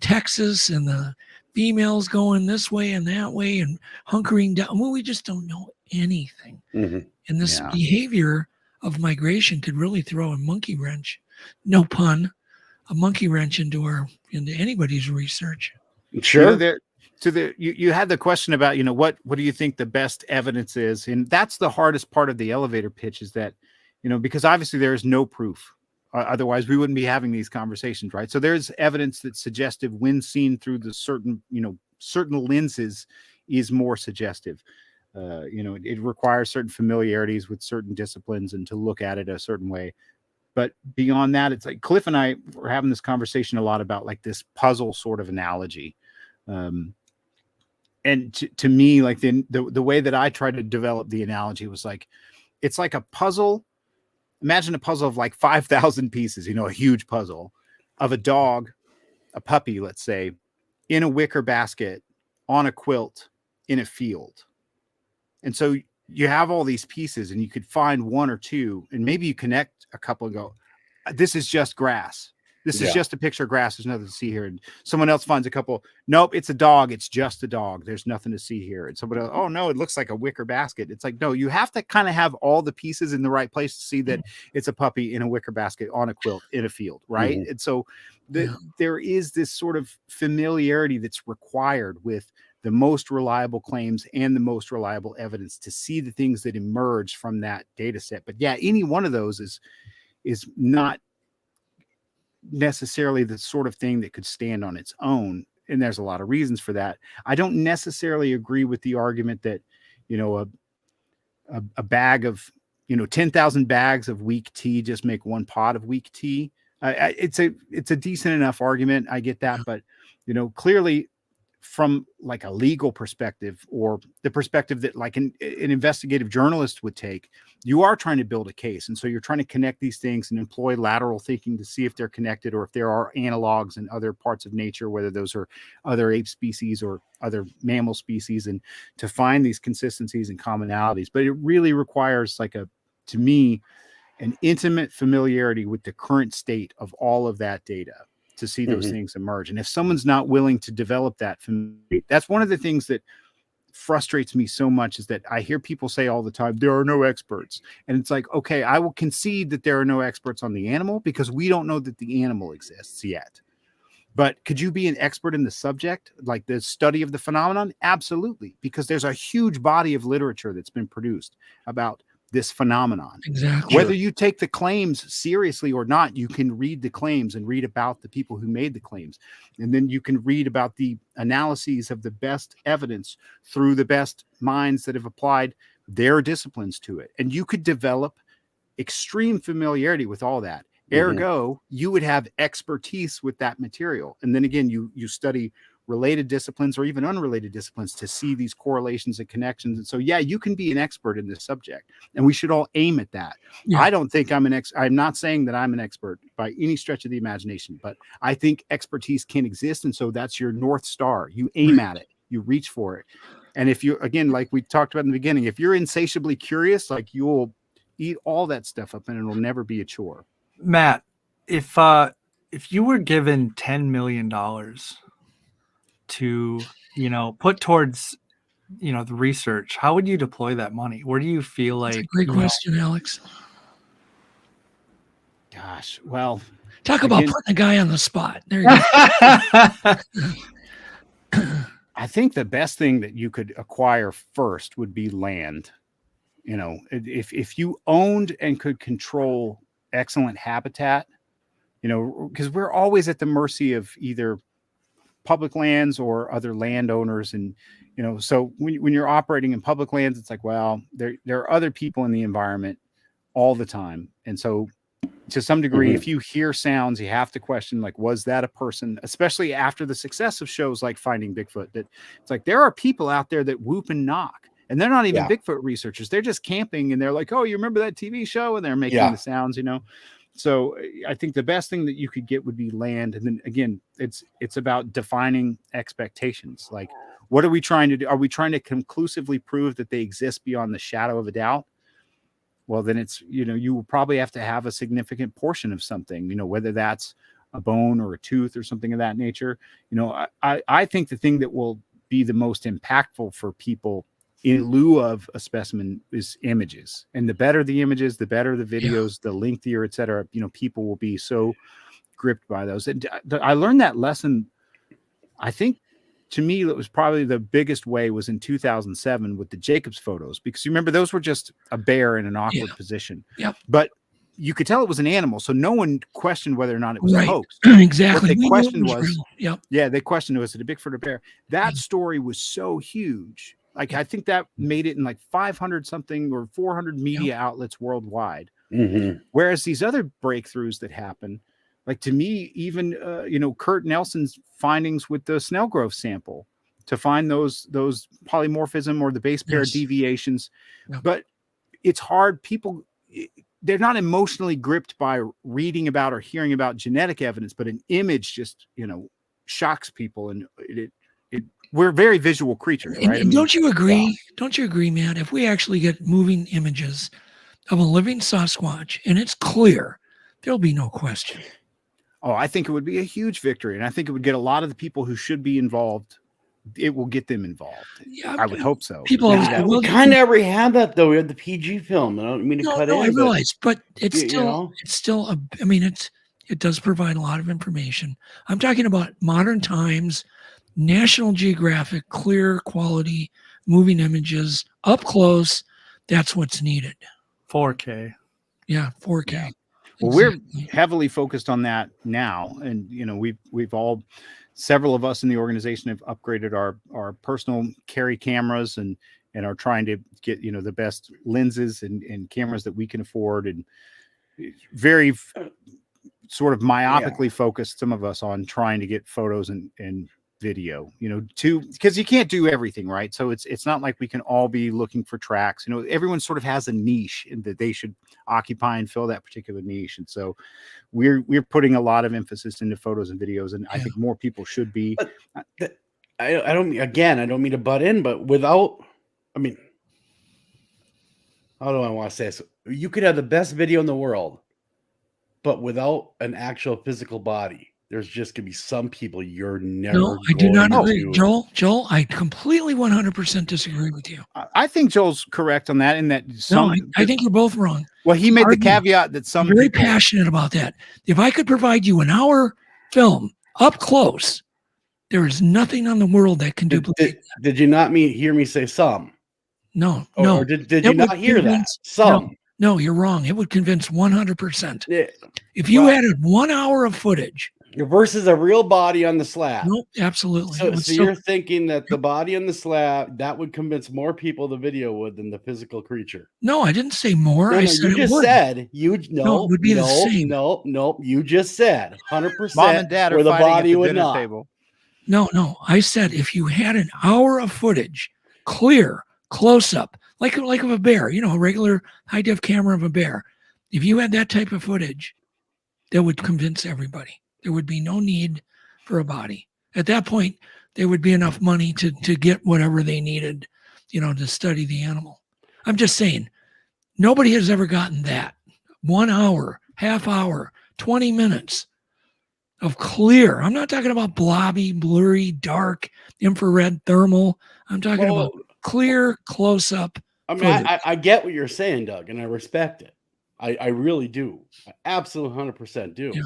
Texas, and the females going this way and that way and hunkering down. Well, we just don't know anything. Mm-hmm. And this behavior of migration could really throw a monkey wrench, no pun, a monkey wrench into anybody's research. Sure. You had the question about, what do you think the best evidence is? And that's the hardest part of the elevator pitch, is that, because obviously there is no proof. Otherwise, we wouldn't be having these conversations, right? So there's evidence that's suggestive when seen through the certain lenses is more suggestive. It requires certain familiarities with certain disciplines and to look at it a certain way. But beyond that, it's like Cliff and I were having this conversation a lot about like this puzzle sort of analogy. And to me, like the way that I tried to develop the analogy was like, it's like a puzzle. Imagine a puzzle of like 5,000 pieces, a huge puzzle of a dog, a puppy, let's say, in a wicker basket, on a quilt, in a field. And so you have all these pieces, and you could find one or two, and maybe you connect a couple and go, this is just grass. This is just a picture of grass. There's nothing to see here. And someone else finds a couple. Nope, it's a dog. It's just a dog. There's nothing to see here. And somebody else, oh no, it looks like a wicker basket. It's like, no, you have to kind of have all the pieces in the right place to see that it's a puppy in a wicker basket on a quilt in a field, right? Mm-hmm. And so there is this sort of familiarity that's required with the most reliable claims and the most reliable evidence to see the things that emerge from that data set. But yeah, any one of those is not necessarily the sort of thing that could stand on its own. And there's a lot of reasons for that. I don't necessarily agree with the argument that, a bag of, 10,000 bags of weak tea just make one pot of weak tea. It's a decent enough argument. I get that. But, clearly from like a legal perspective, or the perspective that like an investigative journalist would take, you are trying to build a case. And so you're trying to connect these things and employ lateral thinking to see if they're connected, or if there are analogs in other parts of nature, whether those are other ape species or other mammal species, and to find these consistencies and commonalities. But it really requires to me, an intimate familiarity with the current state of all of that data to see those things emerge. And if someone's not willing to develop that, that's one of the things that frustrates me so much, is that I hear people say all the time, there are no experts. And it's like, okay, I will concede that there are no experts on the animal, because we don't know that the animal exists yet. But could you be an expert in the subject, like the study of the phenomenon? Absolutely. Because there's a huge body of literature that's been produced about this phenomenon. Exactly. Whether you take the claims seriously or not, you can read the claims and read about the people who made the claims. And then you can read about the analyses of the best evidence through the best minds that have applied their disciplines to it. And you could develop extreme familiarity with all that. Ergo, you would have expertise with that material. And then again, you study related disciplines or even unrelated disciplines to see these correlations and connections. And so, yeah, you can be an expert in this subject, and we should all aim at that. Yeah. I don't think I'm I'm not saying that I'm an expert by any stretch of the imagination, but I think expertise can exist. And so that's your North Star. You aim at it, you reach for it. And if you, again, like we talked about in the beginning, if you're insatiably curious, like, you'll eat all that stuff up and it'll never be a chore. Matt, if you were given $10 million to, put towards, the research, how would you deploy that money? Where do you feel like? That's a great question, Alex. Gosh, well, talk about putting a guy on the spot. There you go. I think the best thing that you could acquire first would be land. You know, if you owned and could control excellent habitat, you know, because we're always at the mercy of either public lands or other landowners. And, you know, so when you're operating in public lands, it's like, well, there are other people in the environment all the time. And so to some degree, if you hear sounds, you have to question, like, was that a person, especially after the success of shows like Finding Bigfoot, that it's like, there are people out there that whoop and knock, and they're not even Bigfoot researchers. They're just camping, and they're like, oh, you remember that TV show? And they're making the sounds, you know? So I think the best thing that you could get would be land. And then again, it's about defining expectations. Like, what are we trying to do? Are we trying to conclusively prove that they exist beyond the shadow of a doubt? Well, then it's, you know, you will probably have to have a significant portion of something, you know, whether that's a bone or a tooth or something of that nature. You know, I think the thing that will be the most impactful for people in lieu of a specimen is images. And the better the images, the better the videos, the lengthier, et cetera, you know, people will be so gripped by those. And I learned that lesson, I think, to me, that was probably the biggest way was in 2007 with the Jacobs photos, because you remember those were just a bear in an awkward position. But you could tell it was an animal, so no one questioned whether or not it was a hoax. Exactly. What they questioned was, they questioned, was it a Bigfoot or bear? That story was so huge. Like, I think that made it in like 500 something or 400 media outlets worldwide. Whereas these other breakthroughs that happen, like, to me, even you know, Kurt Nelson's findings with the Snellgrove sample to find those polymorphism or the base pair deviations, but it's hard. People, they're not emotionally gripped by reading about or hearing about genetic evidence, but an image just, you know, shocks people, and we're very visual creatures, right? And don't you agree? Don't you agree, Matt? If we actually get moving images of a living Sasquatch and it's clear, there'll be no question. Oh, I think it would be a huge victory. And I think it would get a lot of the people who should be involved. It will get them involved. Yeah, I would hope so. We kind of already had that, though. We had the PG film. I don't mean to cut in. I realize, but it's still, I mean, it does provide a lot of information. I'm talking about modern times, National Geographic, clear quality moving images up close. That's what's needed. 4K. Yeah, 4K. Well, we're heavily focused on that now, and you know, we've all, several of us in the organization have upgraded our personal carry cameras and are trying to get, you know, the best lenses and cameras that we can afford, and very sort of myopically focused, some of us, on trying to get photos and video, you know, because you can't do everything, right? So it's not like we can all be looking for tracks. You know, everyone sort of has a niche that they should occupy and fill that particular niche. And so we're putting a lot of emphasis into photos and videos, and I think more people should be. But I don't mean to butt in, but without, I mean, how do I want to say this? You could have the best video in the world, but without an actual physical body, there's just going to be some people you're never. No, I do not agree. Joel, I completely 100% disagree with you. I think Joel's correct on that. In that, I think you're both wrong. Well, he made the caveat that some very passionate about that. If I could provide you an hour film up close, there is nothing on the world that can duplicate that. Did you not hear me say some? No. Or did you not hear that? Some. No, you're wrong. It would convince 100%. Yeah. If you added 1 hour of footage versus a real body on the slab. Nope, absolutely. So you're thinking that the body on the slab, that would convince more people the video would than the physical creature. No, I didn't say more. I said you just said it would be the same. No, you just said 100%. Mom and dad are the fighting body at the would dinner not. table. No. I said if you had an hour of footage, clear, close up, like of a bear, you know, a regular high def camera of a bear. If you had that type of footage, that would convince everybody. There would be no need for a body. At that point, there would be enough money to get whatever they needed, you know, to study the animal. I'm just saying, nobody has ever gotten that. 1 hour, half hour, 20 minutes of clear. I'm not talking about blobby, blurry, dark, infrared, thermal. I'm talking about clear, close up. I mean, I get what you're saying, Doug, and I respect it. I really do. I absolutely 100% do. Yeah.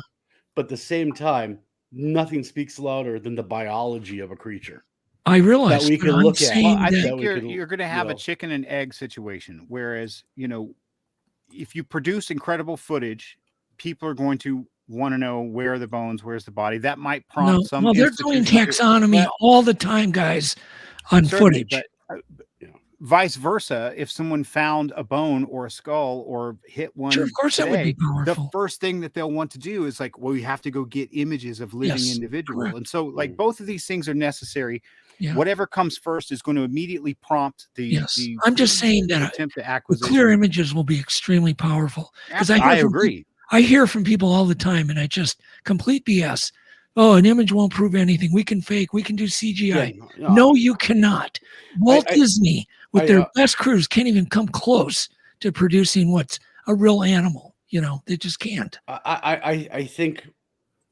But at the same time, nothing speaks louder than the biology of a creature. I realize that we but can I'm look at. saying Well, I that- think we you're could, you're going to have you a know. chicken and egg situation. Whereas, if you produce incredible footage, people are going to want to know where are the bones, where's the body. That might prompt no, some well, they're doing institutions. taxonomy But all the time, guys, on certainly, footage. but You know. vice versa, if someone found a bone or a skull or hit one Sure, of course that would be today, the powerful. first thing that they'll want to do is like, well, you have to go get images of living Yes, individual. correct. And so like both of these things are necessary. Yeah. Whatever comes first is going to immediately prompt the Yes. I'm just saying that attempt at the acquisition. clear images will be extremely powerful. Because I agree. I hear from people all the time, and I just complete BS. Oh, an image won't prove anything. We can fake. We can do CGI. Yeah, No, you cannot. Walt I- Disney, with I, their best crews, can't even come close to producing what's a real animal. They just can't. I think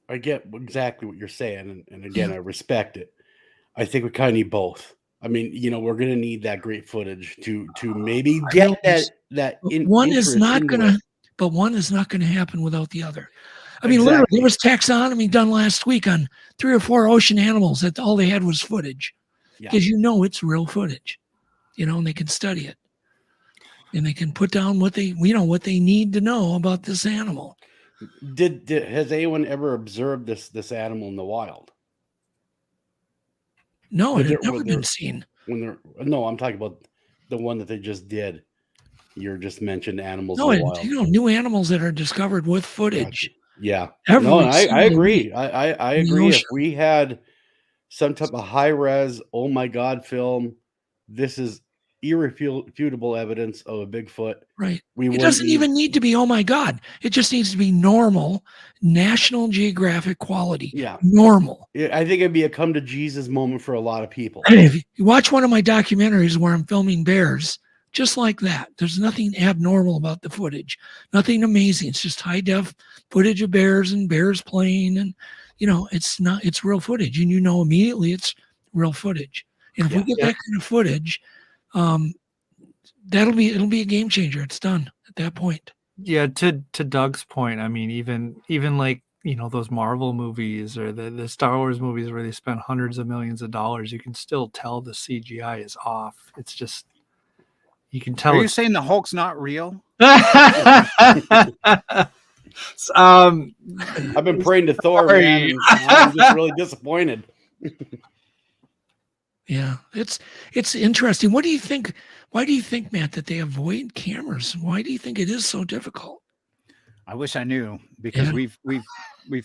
I get exactly what you're saying, and again, I respect it. I think we kind of need both. I mean, we're going to need that great footage to maybe get that. One is not into going to, it. but one is not going to happen without the other. I mean, Exactly. literally, there was taxonomy done last week on 3 or 4 ocean animals that all they had was footage, Yeah. because it's real footage, and they can study it, and they can put down what they need to know about this animal. Has anyone ever observed this animal in the wild? No, it had When never been seen. No, I'm talking about the one that they just did. You just mentioned animals No, in the wild. new animals that are discovered with footage. Yeah. Every No, I single agree. week I in the agree. If ocean. we had some type of high res, oh my God, film, this is irrefutable evidence of a Bigfoot. Right. We It wouldn't doesn't even need to be, oh my God. It just needs to be normal, National Geographic quality. Yeah. Normal. I think it'd be a come to Jesus moment for a lot of people. And if you watch one of my documentaries where I'm filming bears, just like that, there's nothing abnormal about the footage, nothing amazing. It's just high def footage of bears and bears playing. And, it's real footage. And immediately it's real footage. And if we get that kind of footage, it'll be a game changer. It's done at that point. Yeah, to Doug's point, I mean, even like those Marvel movies or the Star Wars movies where they spend hundreds of millions of dollars, you can still tell the CGI is off. It's just you can tell. Are you saying the Hulk's not real? I've been praying to Thor, man, and I'm just really disappointed. Yeah, it's interesting. What do you think? Why do you think, Matt, that they avoid cameras? Why do you think it is so difficult? I wish I knew, because we've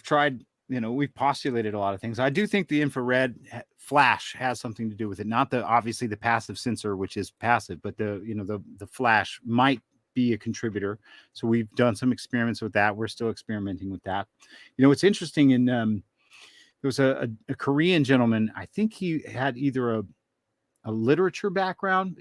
tried, we've postulated a lot of things. I do think the infrared flash has something to do with it. Not obviously the passive sensor, which is passive, but the flash might be a contributor. So we've done some experiments with that. We're still experimenting with that. It's interesting. There was a Korean gentleman. I think he had either a literature background.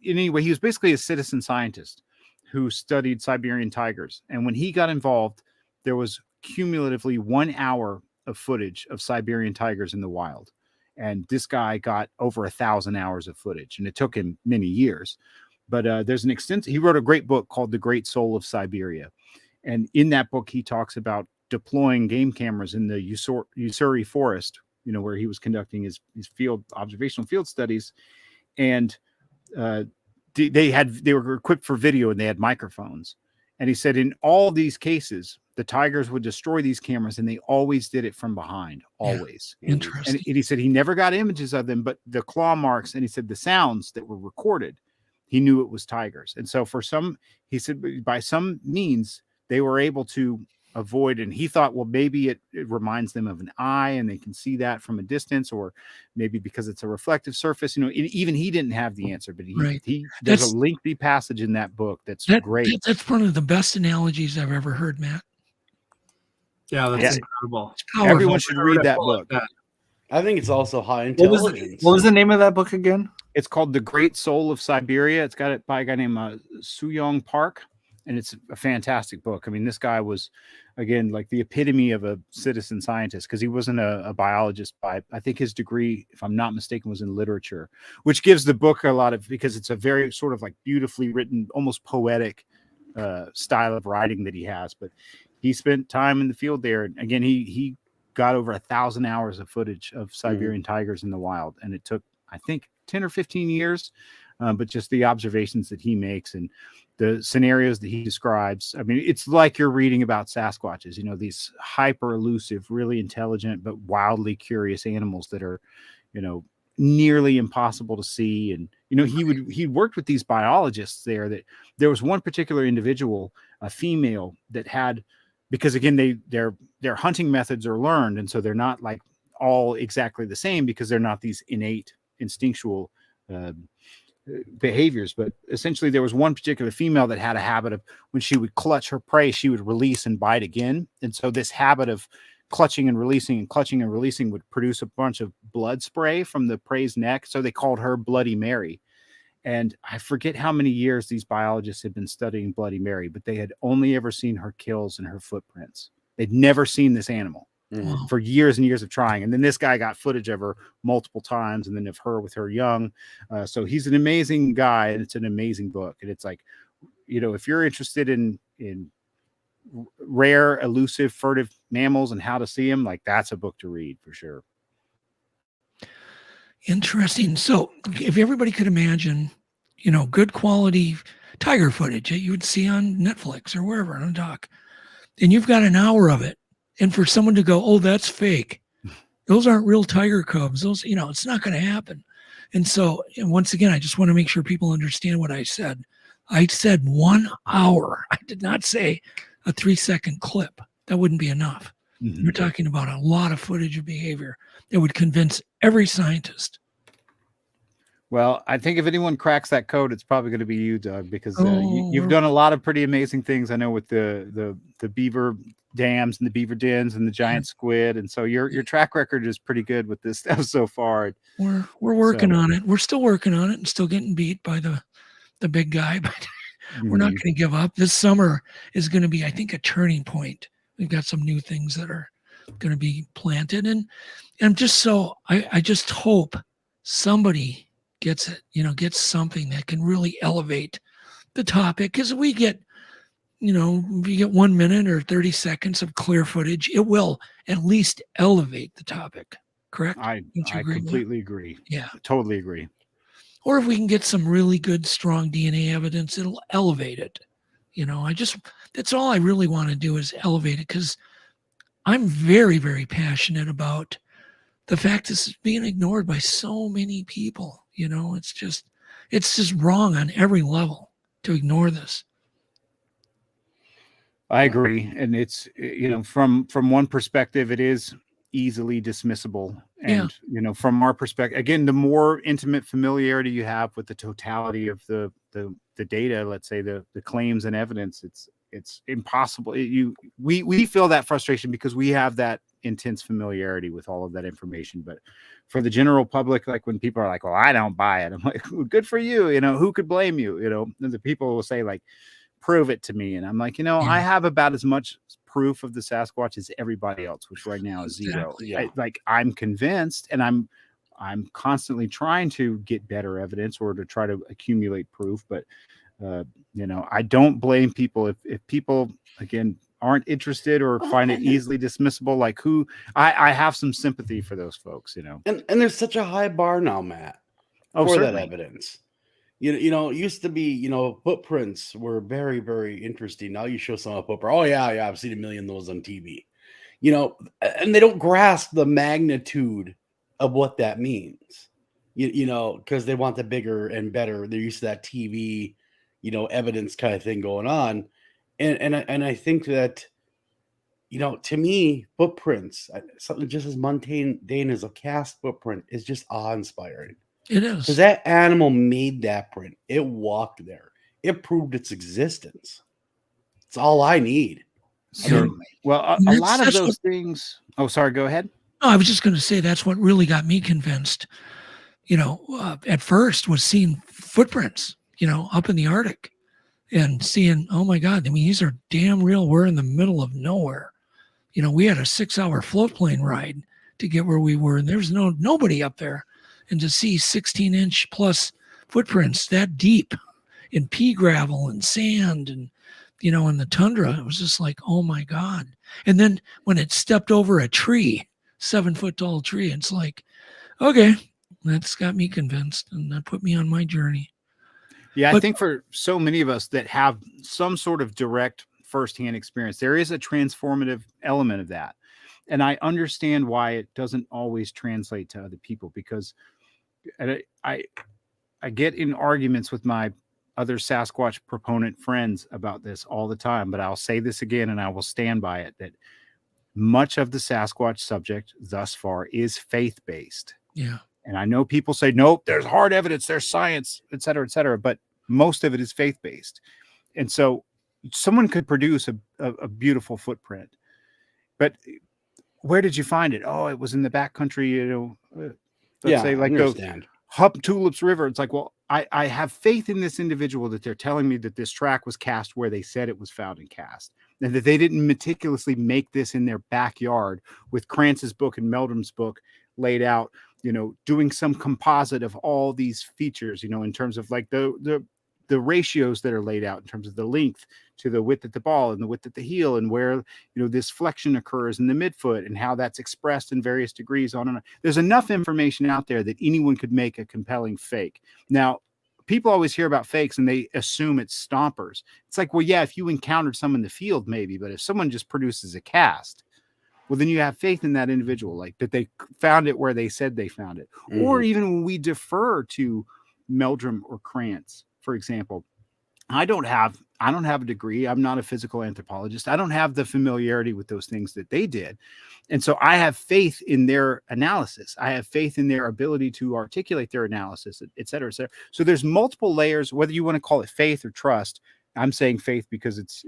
Anyway, he was basically a citizen scientist who studied Siberian tigers. And when he got involved, there was cumulatively 1 hour of footage of Siberian tigers in the wild. And this guy got over 1,000 hours of footage, and it took him many years. But there's he wrote a great book called The Great Soul of Siberia. And in that book, he talks about deploying game cameras in the Ussuri forest, where he was conducting his observational field studies. And they were equipped for video, and they had microphones. And he said in all these cases, the tigers would destroy these cameras, and they always did it from behind, always. Yeah, interesting. And he said he never got images of them, but the claw marks, and he said the sounds that were recorded, he knew it was tigers. And so he said by some means they were able to avoid, and he thought, well, maybe it reminds them of an eye and they can see that from a distance, or maybe because it's a reflective surface. Even he didn't have the answer, but there's a lengthy passage in that book that's great. That's one of the best analogies I've ever heard, Matt. Yeah, that's incredible. Everyone should read that book. I think it's also high intelligence. What was the name of that book again? It's called The Great Soul of Siberia. It's got it by a guy named Soo-young Park. And it's a fantastic book. I mean, this guy was, again, like the epitome of a citizen scientist, because he wasn't a biologist. I think his degree, if I'm not mistaken, was in literature, which gives the book because it's a very sort of like beautifully written, almost poetic style of writing that he has. But he spent time in the field there. And again, he got over 1,000 hours of footage of Siberian tigers in the wild. And it took I think 10 or 15 years. But just the observations that he makes and the scenarios that he describes. I mean, it's like you're reading about Sasquatches, you know, these hyper elusive, really intelligent, but wildly curious animals that are, you know, nearly impossible to see. And, you know, he worked with these biologists there. That there was one particular individual, a female, that had, because again, their hunting methods are learned. And so they're not like all exactly the same, because they're not these innate instinctual behaviors. But essentially there was one particular female that had a habit of, when she would clutch her prey, she would release and bite again. And so this habit of clutching and releasing would produce a bunch of blood spray from the prey's neck. So they called her Bloody Mary. And I forget how many years these biologists had been studying Bloody Mary, but they had only ever seen her kills and her footprints. They'd never seen this animal for years and years of trying. And then this guy got footage of her multiple times, and then of her with her young. So he's an amazing guy, and it's an amazing book. And it's like, you know, if you're interested in rare, elusive, furtive mammals and how to see them, like, that's a book to read for sure. Interesting. So if everybody could imagine, you know, good quality tiger footage that you would see on Netflix or wherever on a doc, and you've got an hour of it, and for someone to go, oh, that's fake, those aren't real tiger cubs, those, you know, it's not going to happen. And so, and once again, I just want to make sure people understand what I said. I said 1 hour. I did not say a 3-second clip. That wouldn't be enough. You're talking about a lot of footage of behavior that would convince every scientist. Well, I think if anyone cracks that code, it's probably going to be you, Doug, because you've done a lot of pretty amazing things. I know with the beaver dams and the beaver dens and the giant squid, and so your track record is pretty good with this stuff so far. We're working on it. We're still working on it and still getting beat by the big guy, but we're not going to give up. This summer is going to be, I think, a turning point. We've got some new things that are going to be planted, and I just hope somebody gets it, you know, gets something that can really elevate the topic. Because we get, you know, if you get 1 minute or 30 seconds of clear footage, it will at least elevate the topic. Correct? I completely agree. Yeah, totally agree. Or if we can get some really good, strong DNA evidence, it'll elevate it. You know, that's all I really want to do is elevate it, because I'm very, very passionate about the fact this is being ignored by so many people. You know, it's just wrong on every level to ignore this. I agree. And it's, you know, from one perspective, it is easily dismissible. And, you know, from our perspective, again, the more intimate familiarity you have with the totality of the data, let's say the claims and evidence, it's impossible. We feel that frustration because we have that intense familiarity with all of that information. But for the general public, like when people are like, well, I don't buy it, I'm like, well, good for you. You know, who could blame you? You know, and the people will say, like, prove it to me. And I'm like, you know, I have about as much proof of the Sasquatch as everybody else, which right now is zero. I'm convinced, and I'm constantly trying to get better evidence or to try to accumulate proof. But you know, I don't blame people if people, again, aren't interested or find it easily dismissible. Like, I have some sympathy for those folks, you know. And there's such a high bar now, Matt, for that evidence. You know, it used to be, you know, footprints were very, very interesting. Now you show someone a footprint. Oh, yeah, I've seen a million of those on TV. You know, and they don't grasp the magnitude of what that means. You know, because they want the bigger and better. They're used to that TV, you know, evidence kind of thing going on. And I think that, you know, to me, footprints, something just as mundane as a cast footprint, is just awe-inspiring. It is. Because that animal made that print. It walked there. It proved its existence. It's all I need. Certainly. Well, a lot of those things. Oh, sorry. Go ahead. No, I was just going to say that's what really got me convinced. You know, at first was seeing footprints, you know, up in the Arctic, and seeing, oh my God, I mean, these are damn real. We're in the middle of nowhere. You know, we had a 6-hour float plane ride to get where we were, and there's nobody up there. And to see 16-inch plus footprints that deep in pea gravel and sand and, you know, in the tundra, it was just like, oh my God. And then when it stepped over a tree, 7-foot tall tree, it's like, okay, that's got me convinced, and that put me on my journey. Yeah, I But- think for so many of us that have some sort of direct firsthand experience, there is a transformative element of that. And I understand why it doesn't always translate to other people, because I get in arguments with my other Sasquatch proponent friends about this all the time, but I'll say this again and I will stand by it, that much of the Sasquatch subject thus far is faith-based. Yeah. And I know people say, nope, there's hard evidence, there's science, et cetera, but most of it is faith-based. And so someone could produce a beautiful footprint, but where did you find it? Oh, it was in the backcountry, let's say like the Hub Tulips River. It's like, well, I have faith in this individual that they're telling me that this track was cast where they said it was found and cast, and that they didn't meticulously make this in their backyard with Krantz's book and Meldrum's book laid out, doing some composite of all these features, in terms of like the ratios that are laid out in terms of the length to the width at the ball and the width at the heel, and where this flexion occurs in the midfoot and how that's expressed in various degrees on and on. There's enough information out there that anyone could make a compelling fake. Now, people always hear about fakes and they assume it's stompers. It's like, well, yeah, if you encountered some in the field, maybe, but if someone just produces a cast, well, then you have faith in that individual, like that they found it where they said they found it. Mm-hmm. Or even when we defer to Meldrum or Krantz, for example, I don't have a degree. I'm not a physical anthropologist. I don't have the familiarity with those things that they did. And so I have faith in their analysis. I have faith in their ability to articulate their analysis, et cetera, et cetera. So there's multiple layers, whether you want to call it faith or trust. I'm saying faith because it's,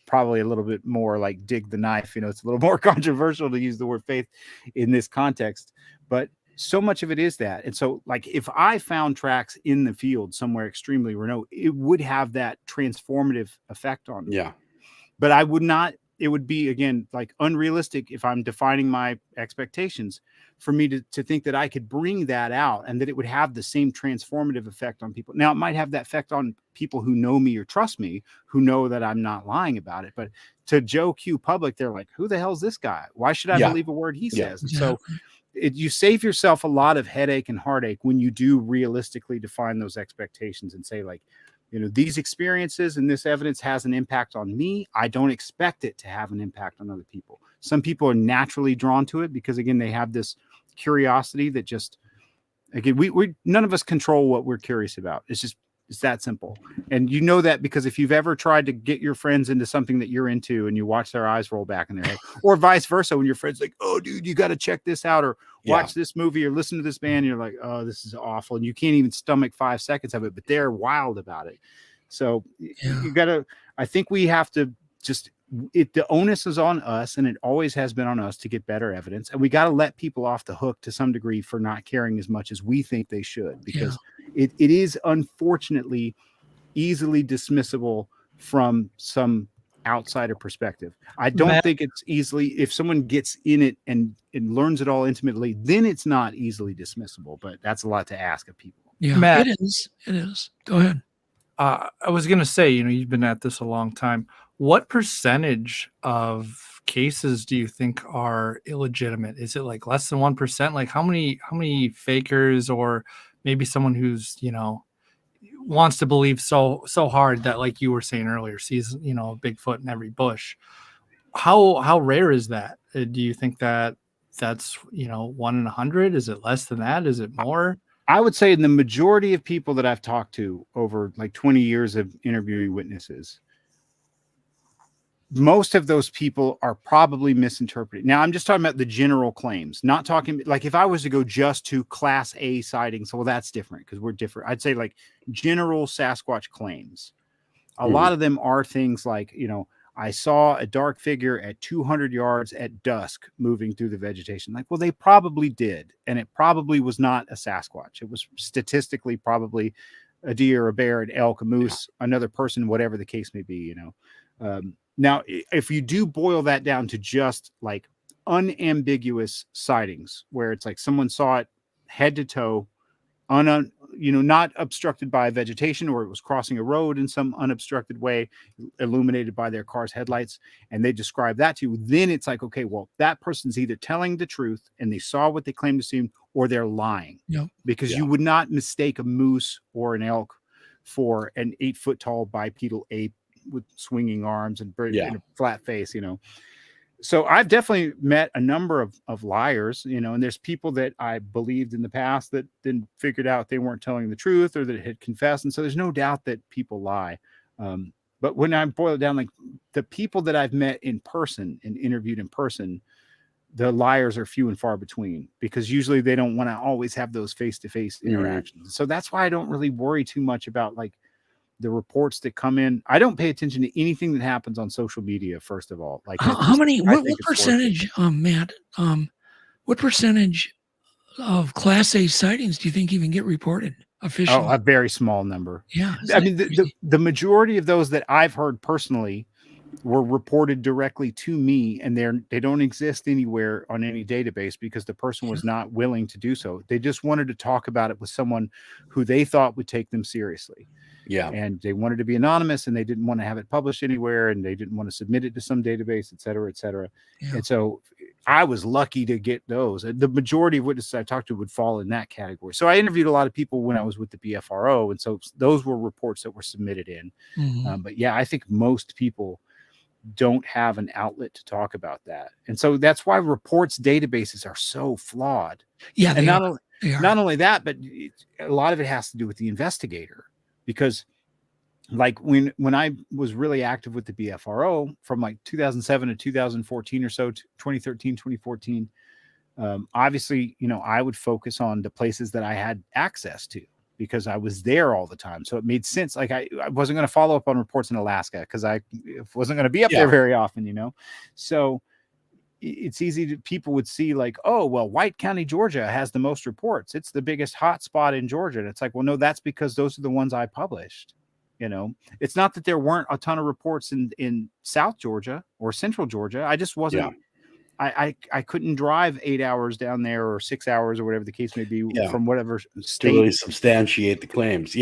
probably a little bit more like dig the knife. It's a little more controversial to use the word faith in this context, but so much of it is that. And so, like, if I found tracks in the field somewhere extremely remote, it would have that transformative effect on me. Yeah. But I would not, it would be, again, like unrealistic if I'm defining my expectations for me to think that I could bring that out and that it would have the same transformative effect on people. Now, it might have that effect on people who know me or trust me, who know that I'm not lying about it. But to Joe Q public, they're like, who the hell's this guy? Why should I believe a word he says? Yeah. So you save yourself a lot of headache and heartache when you do realistically define those expectations and say, like, these experiences and this evidence has an impact on me. I don't expect it to have an impact on other people. Some people are naturally drawn to it because, again, they have this curiosity that just, again, we none of us control what we're curious about. It's that simple. And that because if you've ever tried to get your friends into something that you're into and you watch their eyes roll back in their head, or vice versa, when your friend's like, oh, dude, you got to check this out, or watch this movie, or listen to this band, you're like, oh, this is awful. And you can't even stomach 5 seconds of it, but they're wild about it. So I think we have to the onus is on us, and it always has been on us to get better evidence. And we got to let people off the hook to some degree for not caring as much as we think they should, because it is unfortunately easily dismissible from some outsider perspective. I don't think it's easily, if someone gets in it and learns it all intimately, then it's not easily dismissible, but that's a lot to ask of people. Yeah, Matt, it is. Go ahead. I was going to say, you've been at this a long time. What percentage of cases do you think are illegitimate? Is it like less than 1%? Like how many fakers, or maybe someone who's, wants to believe so hard that, like you were saying earlier, sees, Bigfoot in every bush? How rare is that? Do you think that's 1 in 100? Is it less than that? Is it more? I would say in the majority of people that I've talked to over like 20 years of interviewing witnesses, most of those people are probably misinterpreting. Now, I'm just talking about the general claims, not talking like if I was to go just to Class A sightings, well, that's different because we're different. I'd say like general Sasquatch claims. A lot of them are things like, I saw a dark figure at 200 yards at dusk moving through the vegetation. Like, well, they probably did. And it probably was not a Sasquatch. It was statistically probably a deer, a bear, an elk, a moose, another person, whatever the case may be, Now, if you do boil that down to just like unambiguous sightings, where it's like someone saw it head to toe, not obstructed by vegetation, or it was crossing a road in some unobstructed way, illuminated by their car's headlights, and they describe that to you, then it's like, okay, well, that person's either telling the truth and they saw what they claim to see, or they're lying. Yep. Because you would not mistake a moose or an elk for an 8-foot tall bipedal ape with swinging arms and very and a flat face, So I've definitely met a number of liars, and there's people that I believed in the past that then figured out they weren't telling the truth or that had confessed. And so there's no doubt that people lie. But when I boil it down, like the people that I've met in person and interviewed in person, the liars are few and far between, because usually they don't want to always have those face-to-face interactions. So that's why I don't really worry too much about like the reports that come in. I don't pay attention to anything that happens on social media, first of all. Like what percentage, Matt, what percentage of Class A sightings do you think even get reported officially? Oh, a very small number. Yeah. I mean, the majority of those that I've heard personally were reported directly to me, and they don't exist anywhere on any database because the person was not willing to do so. They just wanted to talk about it with someone who they thought would take them seriously. Yeah. And they wanted to be anonymous, and they didn't want to have it published anywhere, and they didn't want to submit it to some database, et cetera, et cetera. Yeah. And so I was lucky to get those. The majority of witnesses I talked to would fall in that category. So I interviewed a lot of people when I was with the BFRO. And so those were reports that were submitted in. Mm-hmm. But yeah, I think most people don't have an outlet to talk about that. And so that's why reports databases are so flawed. Yeah. And not only that, but a lot of it has to do with the investigator. Because like when I was really active with the BFRO from like 2007 to 2014 or so, 2013, 2014, obviously, I would focus on the places that I had access to because I was there all the time. So it made sense. Like I wasn't going to follow up on reports in Alaska because I wasn't going to be up there very often, So it's easy people would see like, oh, well, White County, Georgia has the most reports. It's the biggest hot spot in Georgia. And it's like, well, no, that's because those are the ones I published. It's not that there weren't a ton of reports in South Georgia or Central Georgia. I just wasn't, I couldn't drive 8 hours down there or 6 hours or whatever the case may be from whatever state. To really substantiate the claims.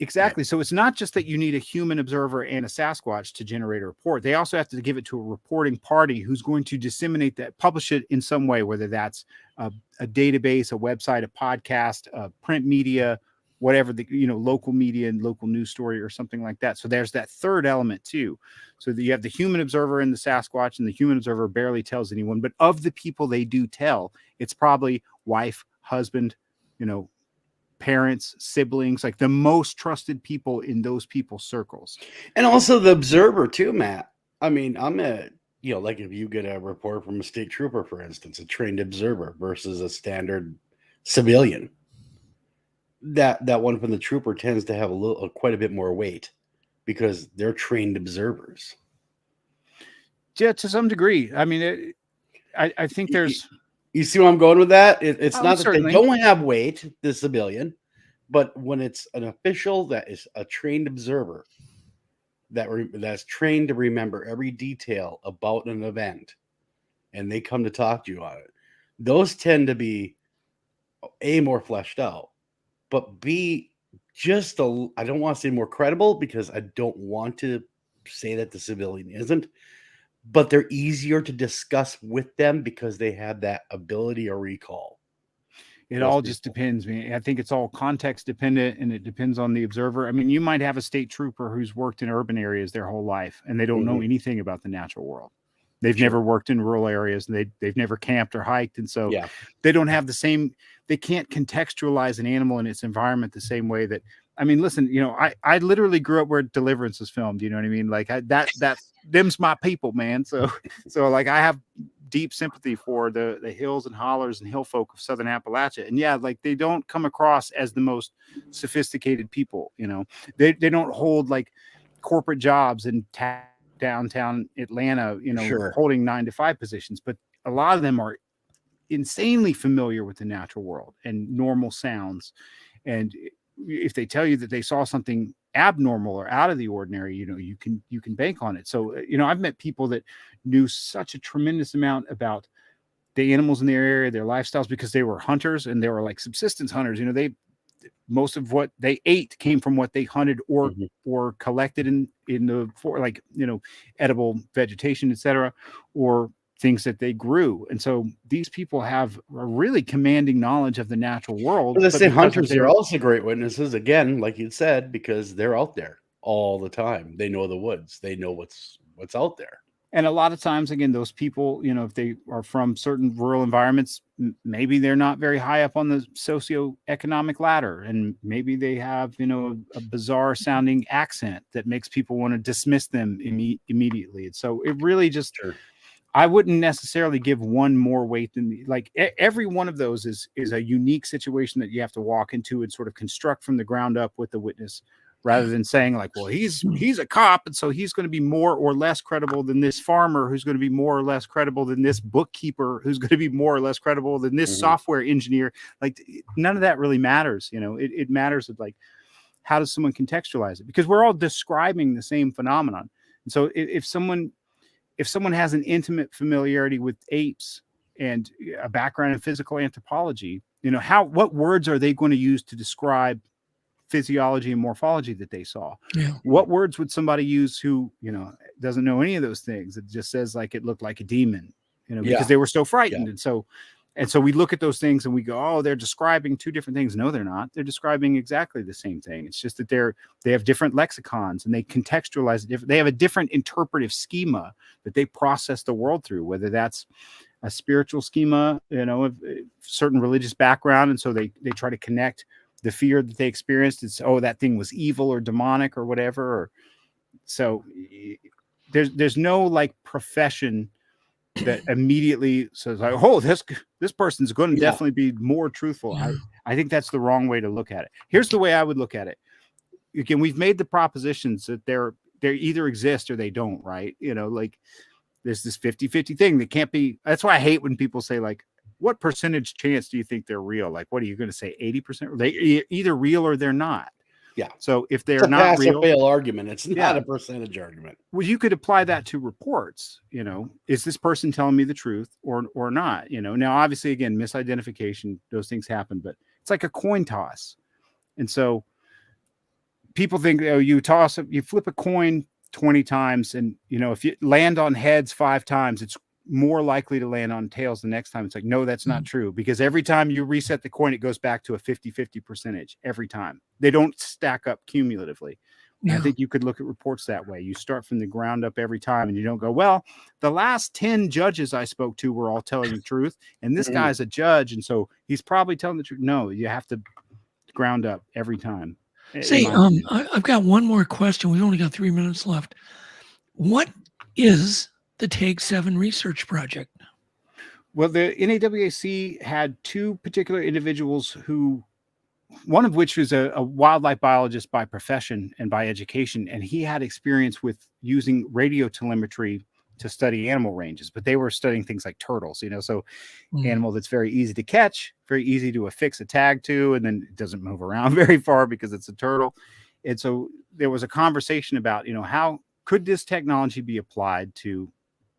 Exactly. So it's not just that you need a human observer and a Sasquatch to generate a report. They also have to give it to a reporting party who's going to disseminate that, publish it in some way, whether that's a database, a website, a podcast, a print media, whatever the local media and local news story or something like that. So there's that third element too. So that you have the human observer and the Sasquatch, and the human observer barely tells anyone, but of the people they do tell, it's probably wife, husband, parents, siblings, like the most trusted people in those people's circles. And also the observer too, Matt. I mean, like if you get a report from a state trooper, for instance, a trained observer versus a standard civilian, that one from the trooper tends to have quite a bit more weight because they're trained observers. Yeah, to some degree. I mean, I think there's... You see where I'm going with that? It's not that certainly. They don't have weight, the civilian, but when it's an official that is a trained observer that's trained to remember every detail about an event, and they come to talk to you on it, those tend to be A, more fleshed out, but B, I don't want to say more credible because I don't want to say that the civilian isn't, but they're easier to discuss with them because they have that ability or recall. It all just depends, man. I think it's all context dependent, and it depends on the observer. I mean, you might have a state trooper who's worked in urban areas their whole life, and they don't know anything about the natural world. They've never worked in rural areas, and they've never camped or hiked. And so they don't have they can't contextualize an animal in its environment the same way that, I mean, listen, I literally grew up where Deliverance was filmed. You know what I mean? Like them's my people, man. So like I have deep sympathy for the hills and hollers and hill folk of Southern Appalachia. And like they don't come across as the most sophisticated people. They don't hold like corporate jobs in downtown Atlanta, holding 9-to-5 positions, but a lot of them are insanely familiar with the natural world and normal sounds. And if they tell you that they saw something abnormal or out of the ordinary, you can bank on it. So, I've met people that knew such a tremendous amount about the animals in their area, their lifestyles, because they were hunters and they were like subsistence hunters. most of what they ate came from what they hunted or Mhm. or collected in the for like edible vegetation, etc., or things that they grew. And so these people have a really commanding knowledge of the natural world. But the But same because of hunters their are also great witnesses, again, like you said, because they're out there all the time. They know the woods. They know what's out there. And a lot of times, again, those people, if they are from certain rural environments, maybe they're not very high up on the socioeconomic ladder. And maybe they have, a bizarre sounding accent that makes people want to dismiss them immediately. And so it really just, Sure. I wouldn't necessarily give one more weight than every one of those is a unique situation that you have to walk into and sort of construct from the ground up with the witness, rather than saying like, well, he's a cop, and so he's going to be more or less credible than this farmer, who's going to be more or less credible than this bookkeeper, who's going to be more or less credible than this software engineer. Like, none of that really matters. It matters of like, how does someone contextualize it? Because we're all describing the same phenomenon. And so if someone has an intimate familiarity with apes and a background in physical anthropology, what words are they going to use to describe physiology and morphology that they saw? Yeah. What words would somebody use who doesn't know any of those things? It just says like it looked like a demon, because they were so frightened. And so we look at those things and we go, oh, they're describing two different things. No, they're not. They're describing exactly the same thing. It's just that they have different lexicons and they contextualize it different. They have a different interpretive schema that they process the world through, whether that's a spiritual schema, of a certain religious background, and so they try to connect the fear that they experienced. It's, oh, that thing was evil or demonic or whatever. Or so there's no like profession that immediately says like, oh, this person's going to definitely be more truthful. I think that's the wrong way to look at it. Here's the way I would look at it. Again, we've made the propositions that they either exist or they don't, right? Like there's this 50-50 thing that can't be. That's why I hate when people say like, what percentage chance do you think they're real? Like, what are you going to say? 80%? They either real or they're not. Yeah. So if they're It's a not pass real, or fail argument. It's not a percentage argument. Well, you could apply that to reports. Is this person telling me the truth or not? Now, obviously, again, misidentification, those things happen, but it's like a coin toss. And so people think, oh, you flip a coin 20 times, and if you land on heads 5 times, it's more likely to land on tails the next time. It's like, no, that's not true, because every time you reset the coin, it goes back to a 50-50 percentage every time. They don't stack up cumulatively. Yeah. I think you could look at reports that way. You start from the ground up every time, and you don't go, well, the last 10 judges I spoke to were all telling the truth, and this guy's a judge, and so he's probably telling the truth. No, you have to ground up every time. Say, I've got one more question. We've only got 3 minutes left. What is the Take 7 research project? Well, the NAWAC had 2 particular individuals one of which was a wildlife biologist by profession and by education, and he had experience with using radio telemetry to study animal ranges, but they were studying things like turtles, so animal that's very easy to catch, very easy to affix a tag to, and then it doesn't move around very far because it's a turtle. And so there was a conversation about, how could this technology be applied to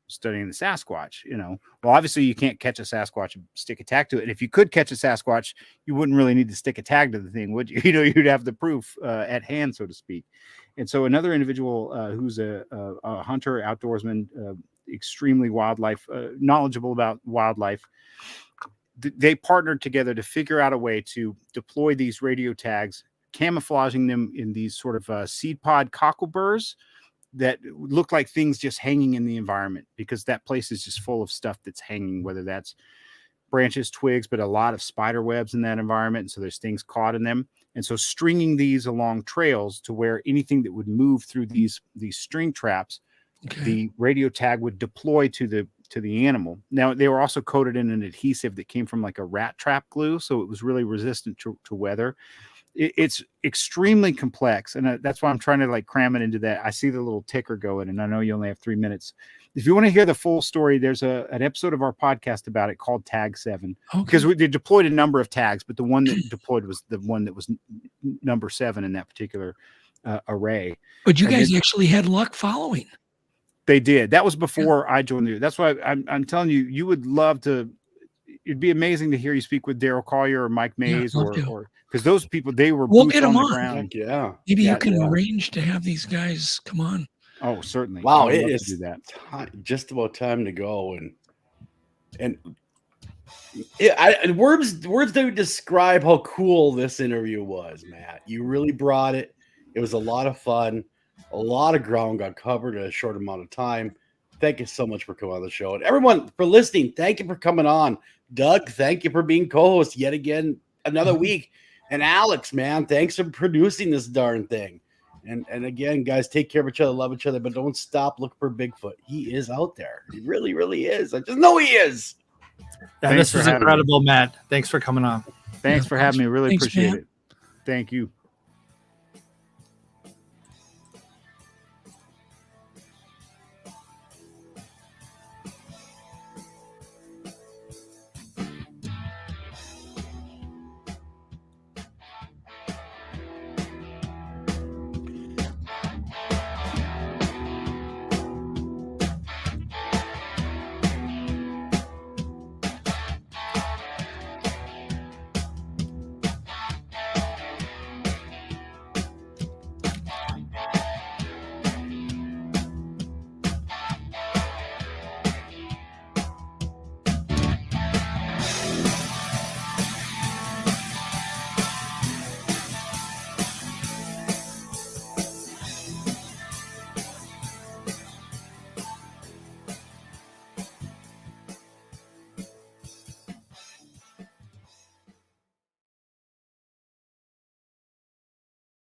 studying the Sasquatch? Well, obviously you can't catch a Sasquatch and stick a tag to it. And if you could catch a Sasquatch, you wouldn't really need to stick a tag to the thing, would you? You'd have the proof at hand, so to speak. And so another individual who's a hunter, outdoorsman, extremely wildlife, knowledgeable about wildlife, they partnered together to figure out a way to deploy these radio tags, camouflaging them in these sort of seed pod cockleburs that look like things just hanging in the environment, because that place is just full of stuff that's hanging, whether that's branches, twigs, but a lot of spider webs in that environment. And so there's things caught in them. And so stringing these along trails to where anything that would move through these string traps, the radio tag would deploy to the animal. Now, they were also coated in an adhesive that came from like a rat trap glue, so it was really resistant to weather. It's extremely complex, and that's why I'm trying to like cram it into that. I see the little ticker going, and I know you only have 3 minutes. If you want to hear the full story, there's an episode of our podcast about it called Tag 7, because they deployed a number of tags, but the one that deployed was the one that was number 7 in that particular array. But you guys actually had luck following. They did. That was before I joined you. That's why I'm telling you, you would love to. it'd be amazing to hear you speak with Daryl Collier or Mike Mays love to. or because those people, they were We'll boots get 'em on the on. ground. Heck yeah. Maybe Yeah, you can yeah. arrange to have these guys come on. Oh, certainly. Wow, I would it love is to do that. just about time to go, and words that would describe how cool this interview was, Matt. You really brought it. It was a lot of fun. A lot of ground got covered in a short amount of time. Thank you so much for coming on the show, and everyone for listening. Thank you for coming on, Doug. Thank you for being co-host yet again another week, and Alex, man, thanks for producing this darn thing. And again, guys, take care of each other, love each other, but don't stop looking for Bigfoot. He is out there. He really, really is. I just know he is. Yeah, Thanks this for was having me. incredible, Matt. Thanks for coming on. Thanks for having me. Really Thanks, appreciate man. it. Thank you.